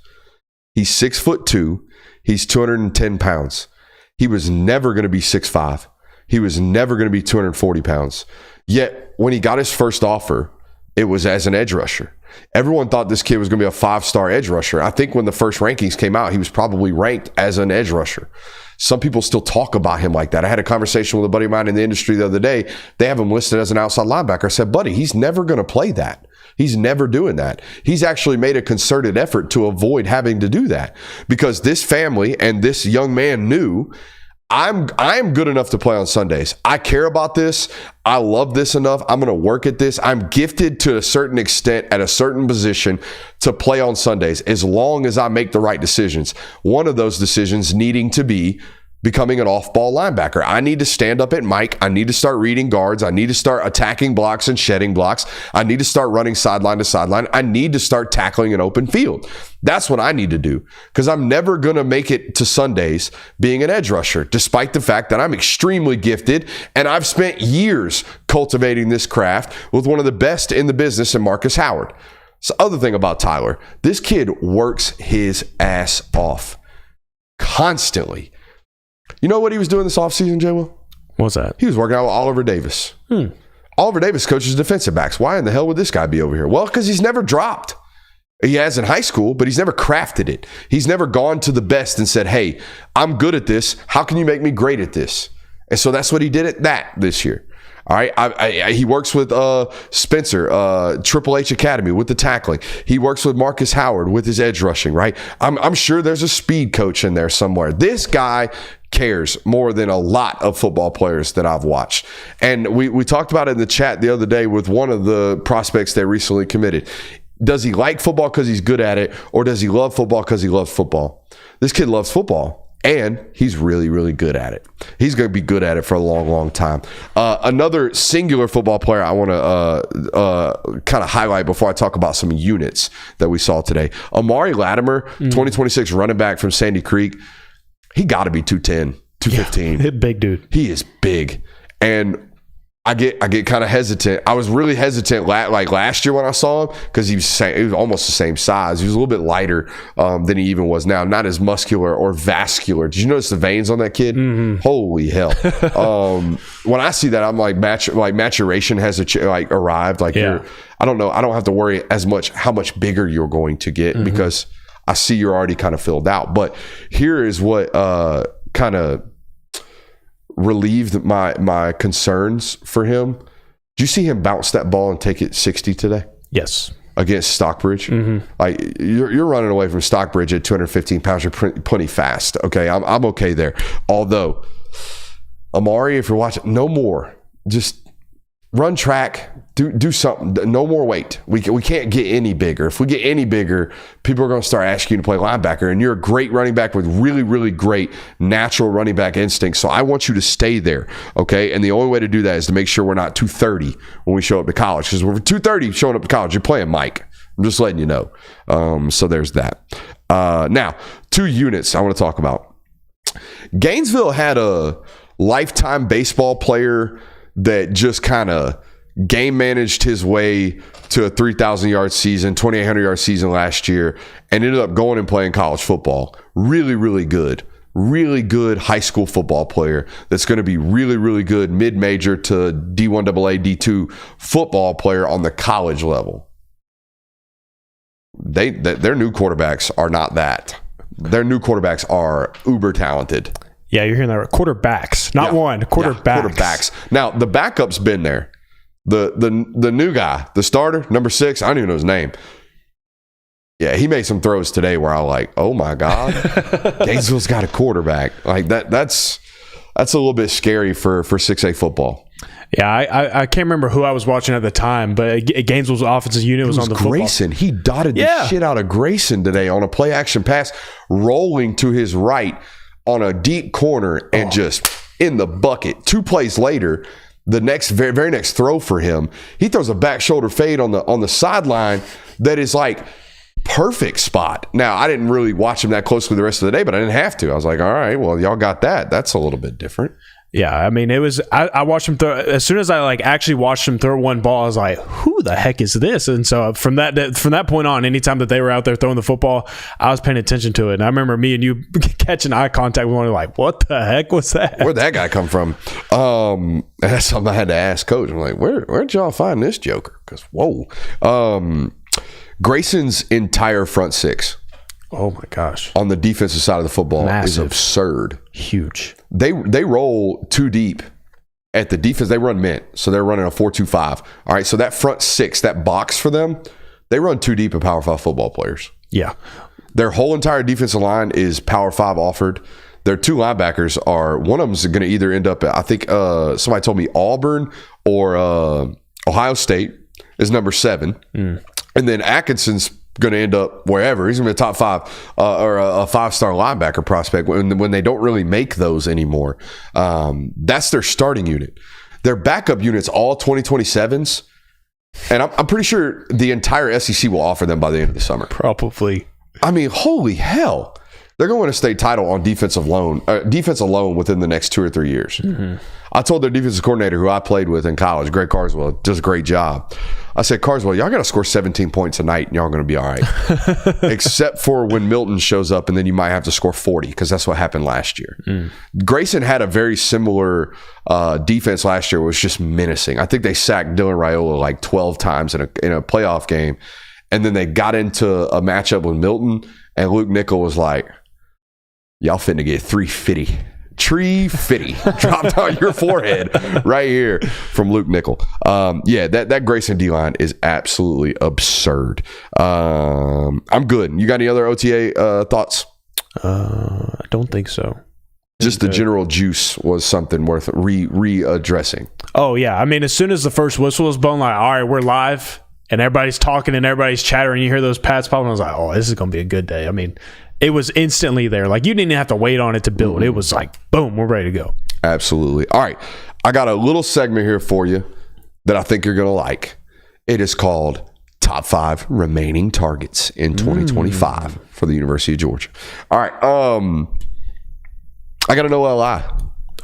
He's 6'2". He's 210 pounds. He was never going to be 6'5". He was never going to be 240 pounds. Yet when he got his first offer, it was as an edge rusher. Everyone thought this kid was going to be a 5-star edge rusher. I think when the first rankings came out, he was probably ranked as an edge rusher. Some people still talk about him like that. I had a conversation with a buddy of mine in the industry the other day. They have him listed as an outside linebacker. I said, buddy, he's never going to play that. He's never doing that. He's actually made a concerted effort to avoid having to do that because this family and this young man knew I'm good enough to play on Sundays. I care about this. I love this enough. I'm going to work at this. I'm gifted to a certain extent at a certain position to play on Sundays as long as I make the right decisions. One of those decisions needing to be becoming an off-ball linebacker. I need to stand up at Mike. I need to start reading guards. I need to start attacking blocks and shedding blocks. I need to start running sideline to sideline. I need to start tackling an open field. That's what I need to do because I'm never going to make it to Sundays being an edge rusher, despite the fact that I'm extremely gifted and I've spent years cultivating this craft with one of the best in the business in Marcus Howard. So other thing about Tyler, this kid works his ass off constantly. You know what he was doing this offseason, JWill? What's that? He was working out with Oliver Davis. Oliver Davis coaches defensive backs. Why in the hell would this guy be over here? Well, because he's never dropped. He has in high school, but he's never crafted it. He's never gone to the best and said, hey, I'm good at this. How can you make me great at this? And so that's what he did at that this year. All right. He works with Spencer, Triple H Academy with the tackling. He works with Marcus Howard with his edge rushing, right? I'm sure there's a speed coach in there somewhere. This guy cares more than a lot of football players that I've watched. And we talked about it in the chat the other day with one of the prospects that recently committed. Does he like football because he's good at it, or does he love football because he loves football? This kid loves football. And he's really, really good at it. He's going to be good at it for a long, long time. Another singular football player I want to kind of highlight before I talk about some units that we saw today. Amari Latimer, 2026 running back from Sandy Creek. He got to be 210, 215. Yeah, big dude. He is big. And I get kind of hesitant. I was really hesitant like last year when I saw him because he was almost the same size. He was a little bit lighter than he even was now. Not as muscular or vascular. Did you notice the veins on that kid? Mm-hmm. Holy hell! When I see that, I'm like maturation has arrived. Like I don't know. I don't have to worry as much how much bigger you're going to get because I see you're already kind of filled out. But here is what kind of relieved my concerns for him. Did you see him bounce that ball and take it 60 today? Yes. Against Stockbridge? Mm-hmm. Like you're running away from Stockbridge at 215 pounds. You're plenty fast. Okay, I'm okay there. Although, Amari, if you're watching, no more. Just run track. Do something. No more weight. We can't get any bigger. If we get any bigger, people are going to start asking you to play linebacker. And you're a great running back with really, really great natural running back instincts. So I want you to stay there. Okay. And the only way to do that is to make sure we're not 230 when we show up to college. Because we're 230 showing up to college, you're playing Mike. I'm just letting you know. So there's that. Now, 2 units I want to talk about. Gainesville had a lifetime baseball player that just kind of game managed his way to a 3,000-yard season, 2,800-yard season last year, and ended up going and playing college football. Really, really good high school football player that's going to be really, really good mid-major to D1AA, D2 football player on the college level. Their new quarterbacks are not that. Their new quarterbacks are uber talented. Yeah, you're hearing that right. Quarterbacks, not one. Quarterbacks. Yeah, quarterbacks. Now, the backup's been there. The new guy, the starter, number 6, I don't even know his name. Yeah, he made some throws today where I was like, oh my God, Gainesville's got a quarterback. Like that's a little bit scary for 6A football. Yeah, I can't remember who I was watching at the time, but Gainesville's offensive unit was on the Grayson. football. He dotted the shit out of Grayson today on a play action pass, rolling to his right on a deep corner and just in the bucket. 2 plays later, the very next throw for him, he throws a back shoulder fade on the sideline that is like perfect spot. Now, I didn't really watch him that closely the rest of the day, but I didn't have to. I was like, all right, well, y'all got that. That's a little bit different. Yeah, I mean, it was. I watched him throw. As soon as I actually watched him throw one ball, I was like, "Who the heck is this?" And so from that point on, anytime that they were out there throwing the football, I was paying attention to it. And I remember me and you catching eye contact with one another, like, "What the heck was that? Where'd that guy come from?" That's something I had to ask Coach. I'm like, "Where'd y'all find this joker?" Because whoa, Grayson's entire front 6. Oh my gosh! On the defensive side of the football is Massive. absurd. Huge. They roll 2 deep at the defense. They run mint, so they're running a 4-2-5. All right, so that front 6, that box for them, they run 2 deep of Power 5 football players. Yeah, their whole entire defensive line is Power 5 offered. Their 2 linebackers are, one of them is going to either end up at, I think somebody told me Auburn or Ohio State is number 7, and then Atkinson's going to end up wherever. He's going to be a top 5 or a 5-star linebacker prospect when they don't really make those anymore. That's their starting unit. Their backup unit's all 2027s, and I'm pretty sure the entire SEC will offer them by the end of the summer. Probably. I mean, holy hell. They're going to win a state title on defense alone within the next 2 or 3 years. Mm-hmm. I told their defensive coordinator, who I played with in college, Greg Carswell, does a great job. I said, Carswell, y'all got to score 17 points a night and y'all are going to be all right. Except for when Milton shows up and then you might have to score 40 because that's what happened last year. Grayson had a very similar defense last year. It was just menacing. I think they sacked Dylan Raiola like 12 times in a playoff game. And then they got into a matchup with Milton and Luke Nickel was like, y'all finna get 350 tree fitty dropped on your forehead right here from Luke Nickel. That Grayson D-line is absolutely absurd. I'm good. You got any other OTA thoughts? I don't think so. Just the general juice was something worth readdressing. Oh, yeah. I mean, as soon as the first whistle was blown, like, all right, we're live, and everybody's talking and everybody's chattering, you hear those pads popping, I was like, oh, this is going to be a good day. I mean, it was instantly there. Like, you didn't have to wait on it to build. It was like, boom, we're ready to go. Absolutely. All right. I got a little segment here for you that I think you're going to like. It is called Top 5 Remaining Targets in 2025 for the University of Georgia. All right. I got an OLI.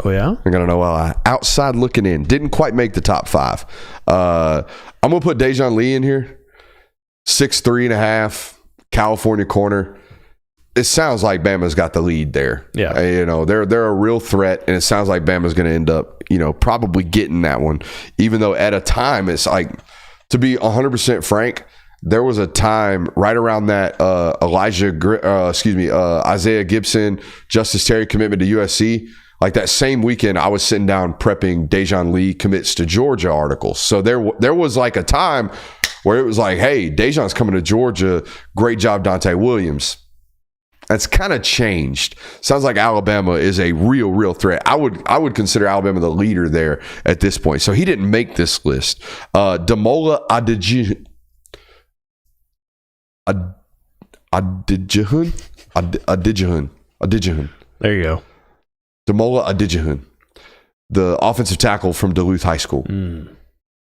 Oh, yeah? I got an OLI. Outside looking in. Didn't quite make the top 5. I'm going to put Dejan Lee in here. 6'3.5", California corner. It sounds like Bama's got the lead there. Yeah. They're a real threat, and it sounds like Bama's going to end up, probably getting that one. Even though at a time, it's like, to be 100% frank, there was a time right around that Isaiah Gibson, Justice Terry commitment to USC. Like that same weekend, I was sitting down prepping Dejan Lee commits to Georgia articles. So there was like a time where it was like, hey, Dejan's coming to Georgia. Great job, Dante Williams. That's kind of changed. Sounds like Alabama is a real threat. I would consider Alabama the leader there at this point. So he didn't make this list. Damola Adejehan. There you go. Damola Adejehan, the offensive tackle from Duluth High School.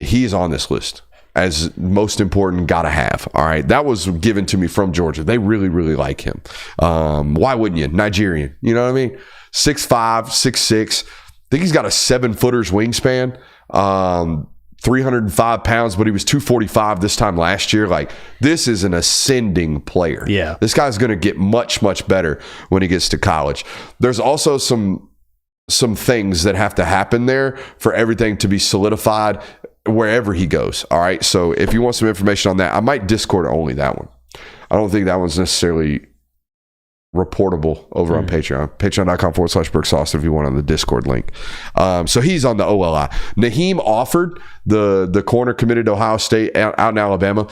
He is on this list as most important, gotta have. All right. That was given to me from Georgia. They really like him. Why wouldn't you? Nigerian. You know what I mean? 6'5", 6'6". I think he's got a 7-footer's wingspan. 305 pounds, but he was 245 this time last year. Like, this is an ascending player. Yeah. This guy's going to get much better when he gets to college. There's also some things that have to happen there for everything to be solidified wherever he goes. All right. So if you want some information on that, I might Discord only that one. I don't think that one's necessarily reportable over on Patreon. Patreon.com/Brooks Austin if you want on the Discord link. So he's on the OLI. Naheem Offord, the corner committed to Ohio State out in Alabama.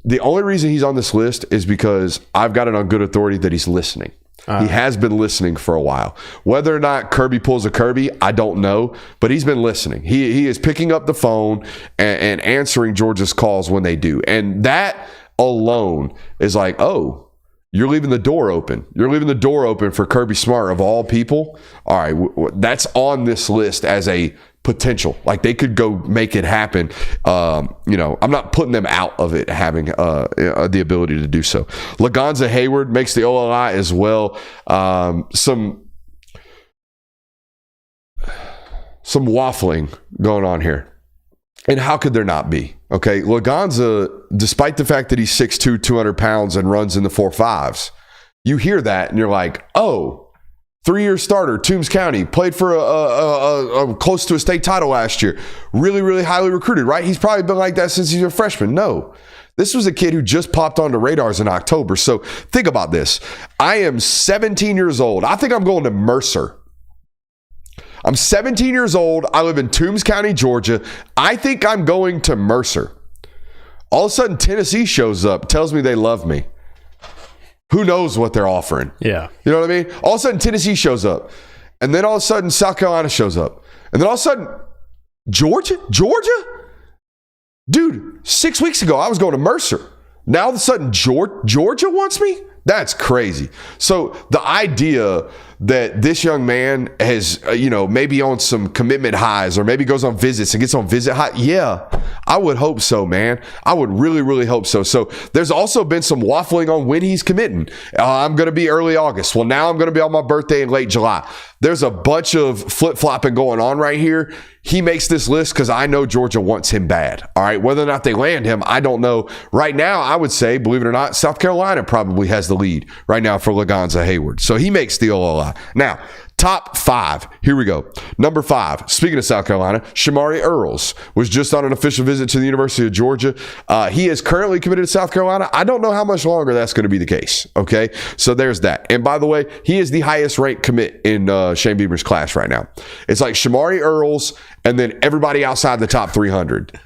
The only reason he's on this list is because I've got it on good authority that he's listening. He has been listening for a while. Whether or not Kirby pulls a Kirby, I don't know, but he's been listening. He is picking up the phone and answering Georgia's calls when they do. And that alone is like, oh, you're leaving the door open. You're leaving the door open for Kirby Smart of all people. All right, that's on this list as a potential. Like, they could go make it happen. I'm not putting them out of it having the ability to do so. Lagonza Hayward makes the OLI as well. Some waffling going on here. And how could there not be? Okay, Lagonza, despite the fact that he's 6'2", 200 pounds and runs in the 4.5s, you hear that and you're like, oh, 3-year starter, Toombs County, played for a close to a state title last year. Really highly recruited, right? He's probably been like that since he's a freshman. No. This was a kid who just popped onto radars in October. So think about this. I am 17 years old. I think I'm going to Mercer. I'm 17 years old. I live in Toombs County, Georgia. I think I'm going to Mercer. All of a sudden, Tennessee shows up, tells me they love me. Who knows what they're offering? Yeah. You know what I mean? All of a sudden, Tennessee shows up. And then all of a sudden, South Carolina shows up. And then all of a sudden, Georgia? Dude, 6 weeks ago, I was going to Mercer. Now all of a sudden, Georgia wants me? That's crazy. So the idea that this young man has, maybe on some commitment highs or maybe goes on visits and gets on visit high. Yeah, I would hope so, man. I would really hope so. So there's also been some waffling on when he's committing. I'm going to be early August. Well, now I'm going to be on my birthday in late July. There's a bunch of flip-flopping going on right here. He makes this list because I know Georgia wants him bad. All right, whether or not they land him, I don't know. Right now, I would say, believe it or not, South Carolina probably has the lead right now for Lagonza Hayward. So he makes the OLI. Now, top 5. Here we go. Number 5. Speaking of South Carolina, Shamari Earls was just on an official visit to the University of Georgia. He is currently committed to South Carolina. I don't know how much longer that's going to be the case. Okay, so there's that. And by the way, he is the highest ranked commit in Shane Beamer's class right now. It's like Shamari Earls and then everybody outside the top 300.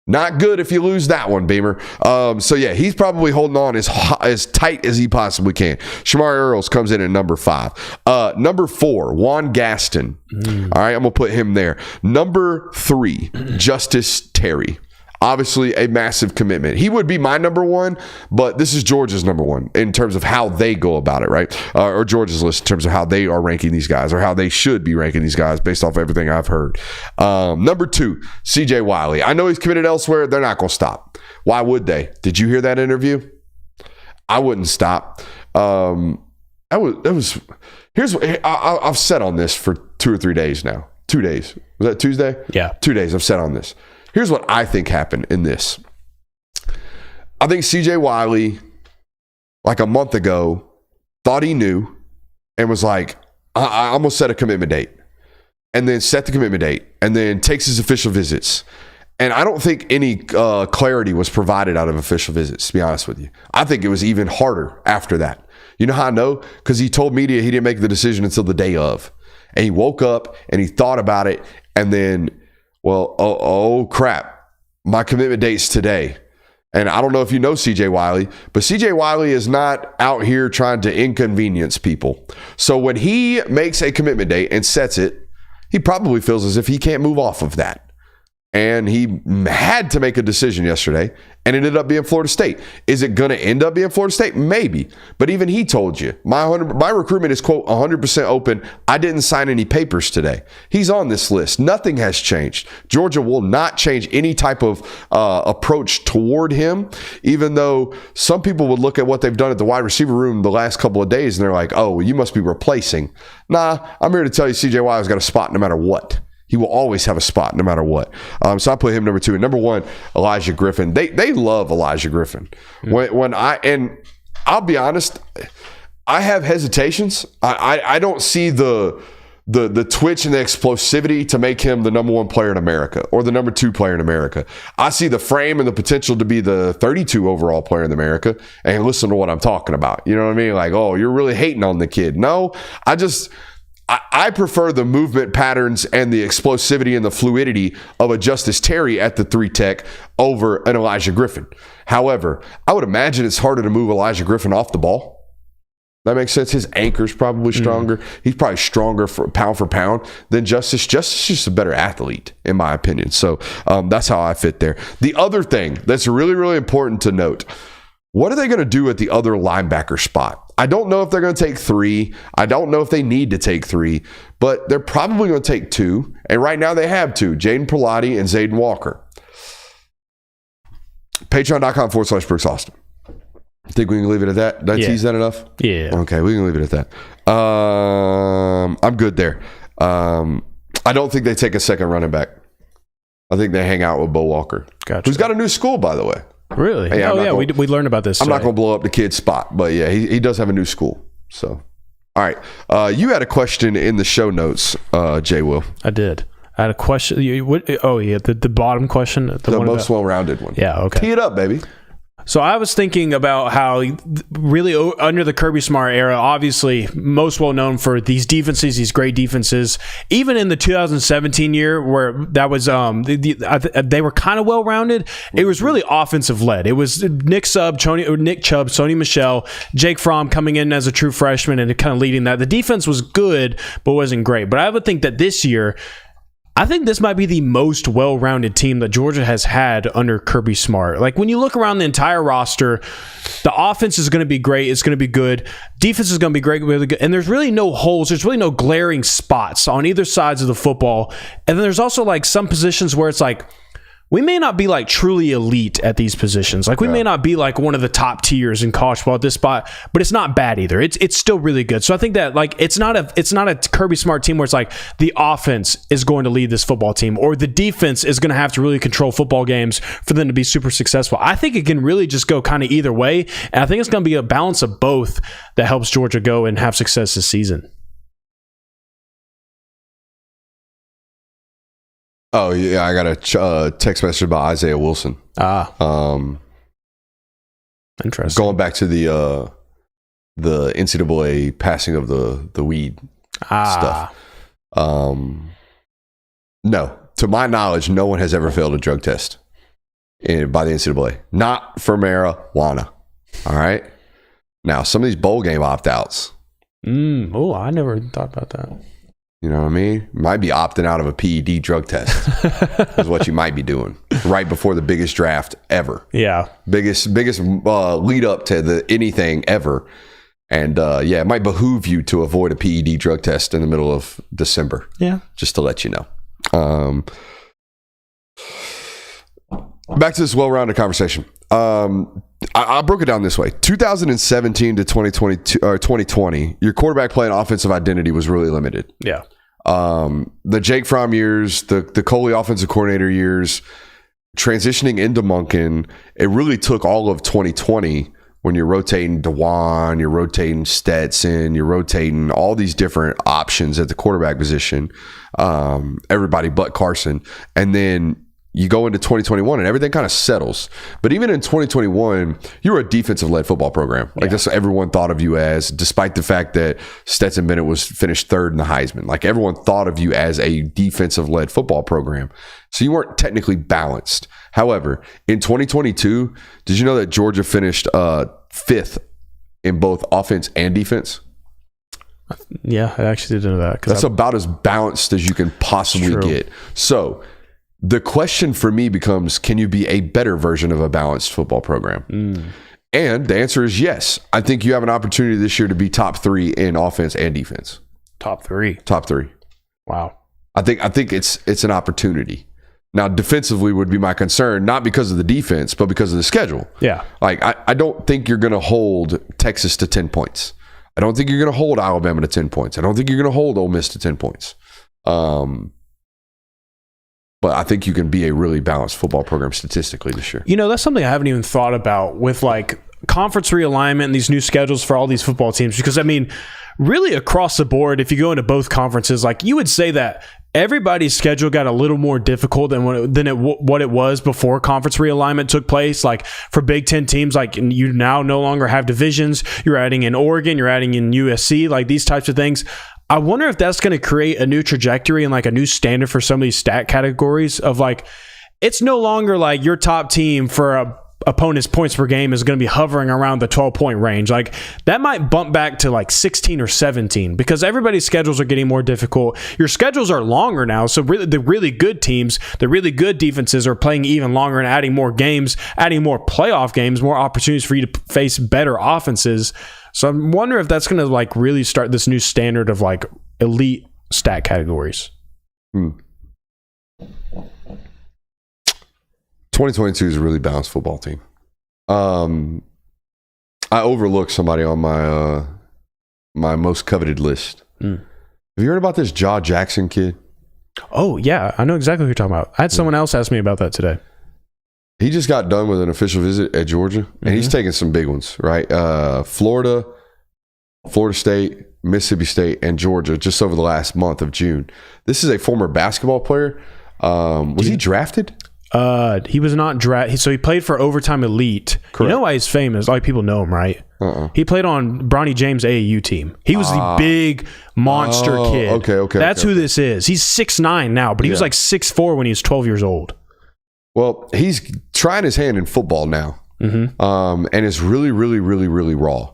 Not good if you lose that one, Beamer. So yeah, he's probably holding on as tight as he possibly can. Shamari Earls comes in at number 5. Number 4, Juan Gaston. All right, I'm gonna put him there. Number 3, Justice Terry. Obviously a massive commitment. He would be my number 1, but this is Georgia's number 1 in terms of how they go about it, right? Or Georgia's list in terms of how they are ranking these guys or how they should be ranking these guys based off everything I've heard. Number 2, CJ Wiley. I know he's committed elsewhere. They're not going to stop. Why would they? Did you hear that interview? I wouldn't stop. Here's what I've said on this for 2 or 3 days now. 2 days. Was that Tuesday? Yeah. 2 days I've said on this. Here's what I think happened in this. I think CJ Wiley, like a month ago, thought he knew and was like, I almost set a commitment date. And then set the commitment date and then takes his official visits. And I don't think any clarity was provided out of official visits, to be honest with you. I think it was even harder after that. You know how I know? Because he told media he didn't make the decision until the day of. And he woke up and he thought about it and then, well, oh crap, my commitment date's today. And I don't know if you know CJ Wiley, but CJ Wiley is not out here trying to inconvenience people. So when he makes a commitment date and sets it, he probably feels as if he can't move off of that. And he had to make a decision yesterday and it ended up being Florida State. Is it going to end up being Florida State? Maybe. But even he told you, my recruitment is, quote, 100% open. I didn't sign any papers today. He's on this list. Nothing has changed. Georgia will not change any type of approach toward him, even though some people would look at what they've done at the wide receiver room the last couple of days and they're like, oh, well, you must be replacing. Nah, I'm here to tell you CJ Wiley's got a spot no matter what. He will always have a spot no matter what. So I put him number 2. And number 1, Elijah Griffin. They love Elijah Griffin. And I'll be honest, I have hesitations. I don't see the twitch and the explosivity to make him the number 1 player in America or the number 2 player in America. I see the frame and the potential to be the 32 overall player in America. And listen to what I'm talking about. You know what I mean? Like, oh, you're really hating on the kid. No, I prefer the movement patterns and the explosivity and the fluidity of a Justice Terry at the 3 tech over an Elijah Griffin. However, I would imagine it's harder to move Elijah Griffin off the ball. That makes sense. His anchor's probably stronger. He's probably stronger for pound than Justice. Justice is just a better athlete, in my opinion. So that's how I fit there. The other thing that's really, really important to note, what are they going to do at the other linebacker spot? I don't know if they're going to take 3. I don't know if they need to take 3, but they're probably going to take 2. And right now they have 2, Jaden Pilati and Zayden Walker. Patreon.com/Brooks Austin. Think we can leave it at that? Did I tease that enough? Yeah. Okay, we can leave it at that. I'm good there. I don't think they take a second running back. I think they hang out with Bo Walker. Gotcha. Who's got a new school, by the way. Really? Yeah, we learned about this. I'm not going to blow up the kid's spot, but yeah, he does have a new school. So, all right. You had a question in the show notes, JWill. I did. I had a question. The bottom question. The most well-rounded one. Yeah, okay. Tee it up, baby. So I was thinking about how really under the Kirby Smart era, obviously most well known for these defenses, these great defenses. Even in the 2017 year, where that was they were kind of well rounded. It was really offensive led. It was Nick Chubb, Sony Michel, Jake Fromm coming in as a true freshman and kind of leading that. The defense was good, but wasn't great. But I would think that this year, I think this might be the most well-rounded team that Georgia has had under Kirby Smart. Like, when you look around the entire roster, the offense is going to be great. It's going to be good. Defense is going to be great, really good. And there's really no holes. There's really no glaring spots on either sides of the football. And then there's also, like, some positions where it's like, we may not be like truly elite at these positions. Like, we may not be like one of the top tiers in college football at this spot, but it's not bad either. It's still really good. So I think that, like, it's not a Kirby Smart team where it's like the offense is going to lead this football team or the defense is going to have to really control football games for them to be super successful. I think it can really just go kind of either way. And I think it's going to be a balance of both that helps Georgia go and have success this season. Oh yeah, I got a text message about Isaiah Wilson. Interesting. Going back to the NCAA passing of the weed stuff. No, to my knowledge, no one has ever failed a drug test by the NCAA. Not for marijuana. All right. Now, some of these bowl game opt-outs. Oh, I never thought about that. You know what I mean? Might be opting out of a PED drug test is what you might be doing right before the biggest draft ever. Yeah. Biggest lead up to anything ever. And it might behoove you to avoid a PED drug test in the middle of December. Yeah. Just to let you know. Back to this well-rounded conversation. I broke it down this way. 2017 to 2022 or 2020, your quarterback play and offensive identity was really limited. Yeah. The Jake Fromm years, the Coley offensive coordinator years, transitioning into Monken, it really took all of 2020 when you're rotating DeJuan, you're rotating Stetson, you're rotating all these different options at the quarterback position, everybody but Carson. And then you go into 2021 and everything kind of settles. But even in 2021, you were a defensive-led football program. Like that's what everyone thought of you as, despite the fact that Stetson Bennett was finished third in the Heisman. Like everyone thought of you as a defensive-led football program. So you weren't technically balanced. However, in 2022, did you know that Georgia finished fifth in both offense and defense? Yeah, I actually didn't know that. That's about as balanced as you can possibly get. So the question for me becomes, can you be a better version of a balanced football program? And the answer is yes. I think you have an opportunity this year to be top 3 in offense and defense. Top 3. Top 3. Wow. I think it's an opportunity. Now, defensively would be my concern, not because of the defense, but because of the schedule. Yeah. Like, I don't think you're going to hold Texas to 10 points. I don't think you're going to hold Alabama to 10 points. I don't think you're going to hold Ole Miss to 10 points. But I think you can be a really balanced football program statistically this year. You know, that's something I haven't even thought about with like conference realignment and these new schedules for all these football teams. Because, I mean, really across the board, if you go into both conferences, like you would say that everybody's schedule got a little more difficult than what it was before conference realignment took place. Like for Big Ten teams, like you now no longer have divisions. You're adding in Oregon, you're adding in USC, like these types of things. I wonder if that's going to create a new trajectory and like a new standard for some of these stat categories of like, it's no longer like your top team for a opponent's points per game is going to be hovering around the 12-point range. Like that might bump back to like 16 or 17 because everybody's schedules are getting more difficult. Your schedules are longer now. So really, the really good teams, the really good defenses are playing even longer and adding more games, adding more playoff games, more opportunities for you to face better offenses. So I'm wondering if that's going to like really start this new standard of like elite stat categories. 2022 is a really balanced football team. I overlooked somebody on my my most coveted list. Have you heard about this Jaw Jackson kid? Oh, yeah. I know exactly who you're talking about. I had someone else ask me about that today. He just got done with an official visit at Georgia, and he's taking some big ones, right? Florida State, Mississippi State, and Georgia just over the last month of June. This is a former basketball player. Was he drafted? He was not drafted. So he played for Overtime Elite. Correct. You know why he's famous? Like people know him, right? He played on Bronny James' AAU team. He was the big monster kid. Okay. That's who this is. He's 6'9" now, but he was like 6'4" when he was 12 years old. Well, he's trying his hand in football now, and it's really, really, really, really raw.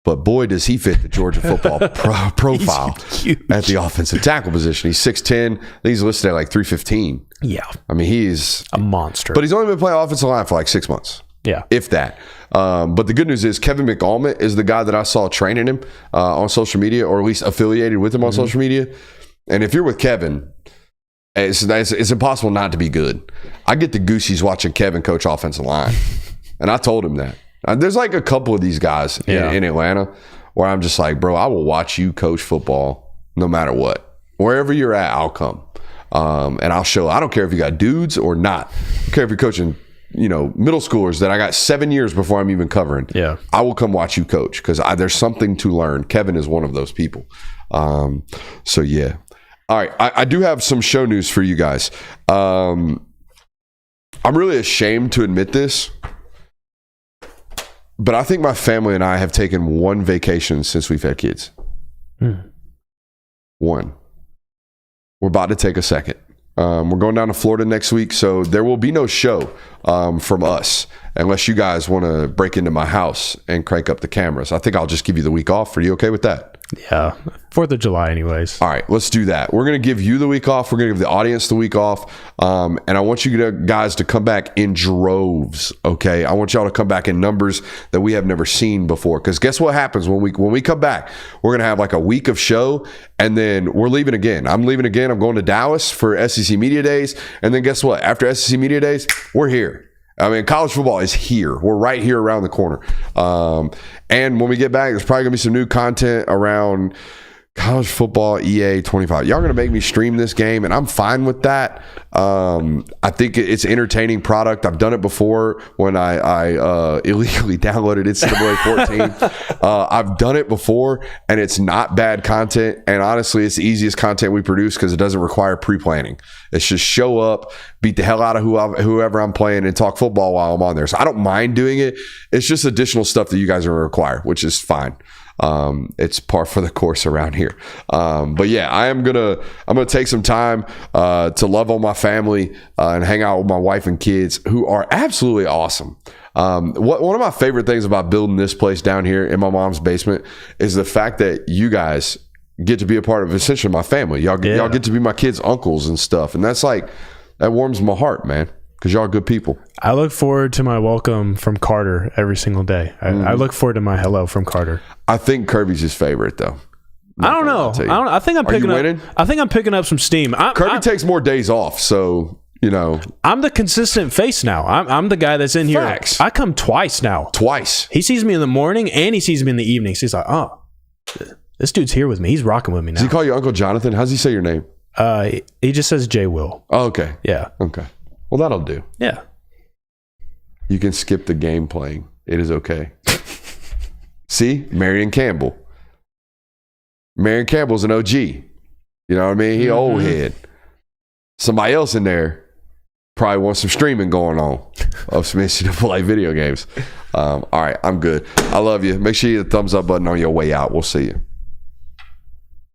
But boy, does he fit the Georgia football profile at the offensive tackle position. He's 6'10". I think he's listed at like 315. Yeah. I mean, he's a monster. But he's only been playing offensive line for like 6 months. Yeah. If that. But the good news is Kevin McAlmont is the guy that I saw training him on social media, or at least affiliated with him on social media. And if you're with Kevin, it's impossible not to be good. I get the goosies watching Kevin coach offensive line. And I told him that. There's like a couple of these guys in Atlanta where I'm just like, bro, I will watch you coach football no matter what. Wherever you're at, I'll come. And I'll show. I don't care if you got dudes or not. I don't care if you're coaching, middle schoolers that I got 7 years before I'm even covering. Yeah. I will come watch you coach because there's something to learn. Kevin is one of those people. So, yeah. All right, I do have some show news for you guys. I'm really ashamed to admit this, but I think my family and I have taken one vacation since we've had kids. One. We're about to take a second. We're going down to Florida next week, so there will be no show from us unless you guys want to break into my house and crank up the cameras. I think I'll just give you the week off. Are you okay with that? Yeah, 4th of July anyways. All right, let's do that. We're going to give you the week off. We're going to give the audience the week off. And I want you guys to come back in droves, okay? I want y'all to come back in numbers that we have never seen before. Because guess what happens when we come back? We're going to have like a week of show, and then we're leaving again. I'm leaving again. I'm going to Dallas for SEC Media Days. And then guess what? After SEC Media Days, we're here. I mean, college football is here. We're right here around the corner. And when we get back, there's probably going to be some new content around college football EA 25. Y'all are going to make me stream this game, and I'm fine with that. I think it's entertaining product. I've done it before when I illegally downloaded NCAA 14. I've done it before, and it's not bad content. And honestly, it's the easiest content we produce because it doesn't require pre-planning. It's just show up, beat the hell out of whoever I'm playing, and talk football while I'm on there. So I don't mind doing it. It's just additional stuff that you guys are going to require, which is fine. It's par for the course around here. But yeah, I'm gonna take some time to love on my family and hang out with my wife and kids, who are absolutely awesome. One of my favorite things about building this place down here in my mom's basement is the fact that you guys get to be a part of essentially my family. Y'all get to be my kids' uncles and stuff, and that warms my heart, man. Because y'all are good people. I look forward to my welcome from Carter every single day. I look forward to my hello from Carter. I think Kirby's his favorite, though. I don't know. I think I'm picking up. I think I'm picking up some steam. Kirby takes more days off, so you know. I'm the consistent face now. I'm the guy that's in here. I come twice now. Twice. He sees me in the morning and he sees me in the evening. So he's like, oh, this dude's here with me. He's rocking with me now. Does he call you Uncle Jonathan? How's he say your name? He just says JWill. Oh, okay. Yeah. Okay. Well, that'll do. Yeah. You can skip the game playing. It is okay. See? Marion Campbell. Marion Campbell's an OG. You know what I mean? He old head. Somebody else in there probably wants some streaming going on of some NCAA video games. All right, I'm good. I love you. Make sure you hit the thumbs up button on your way out. We'll see you.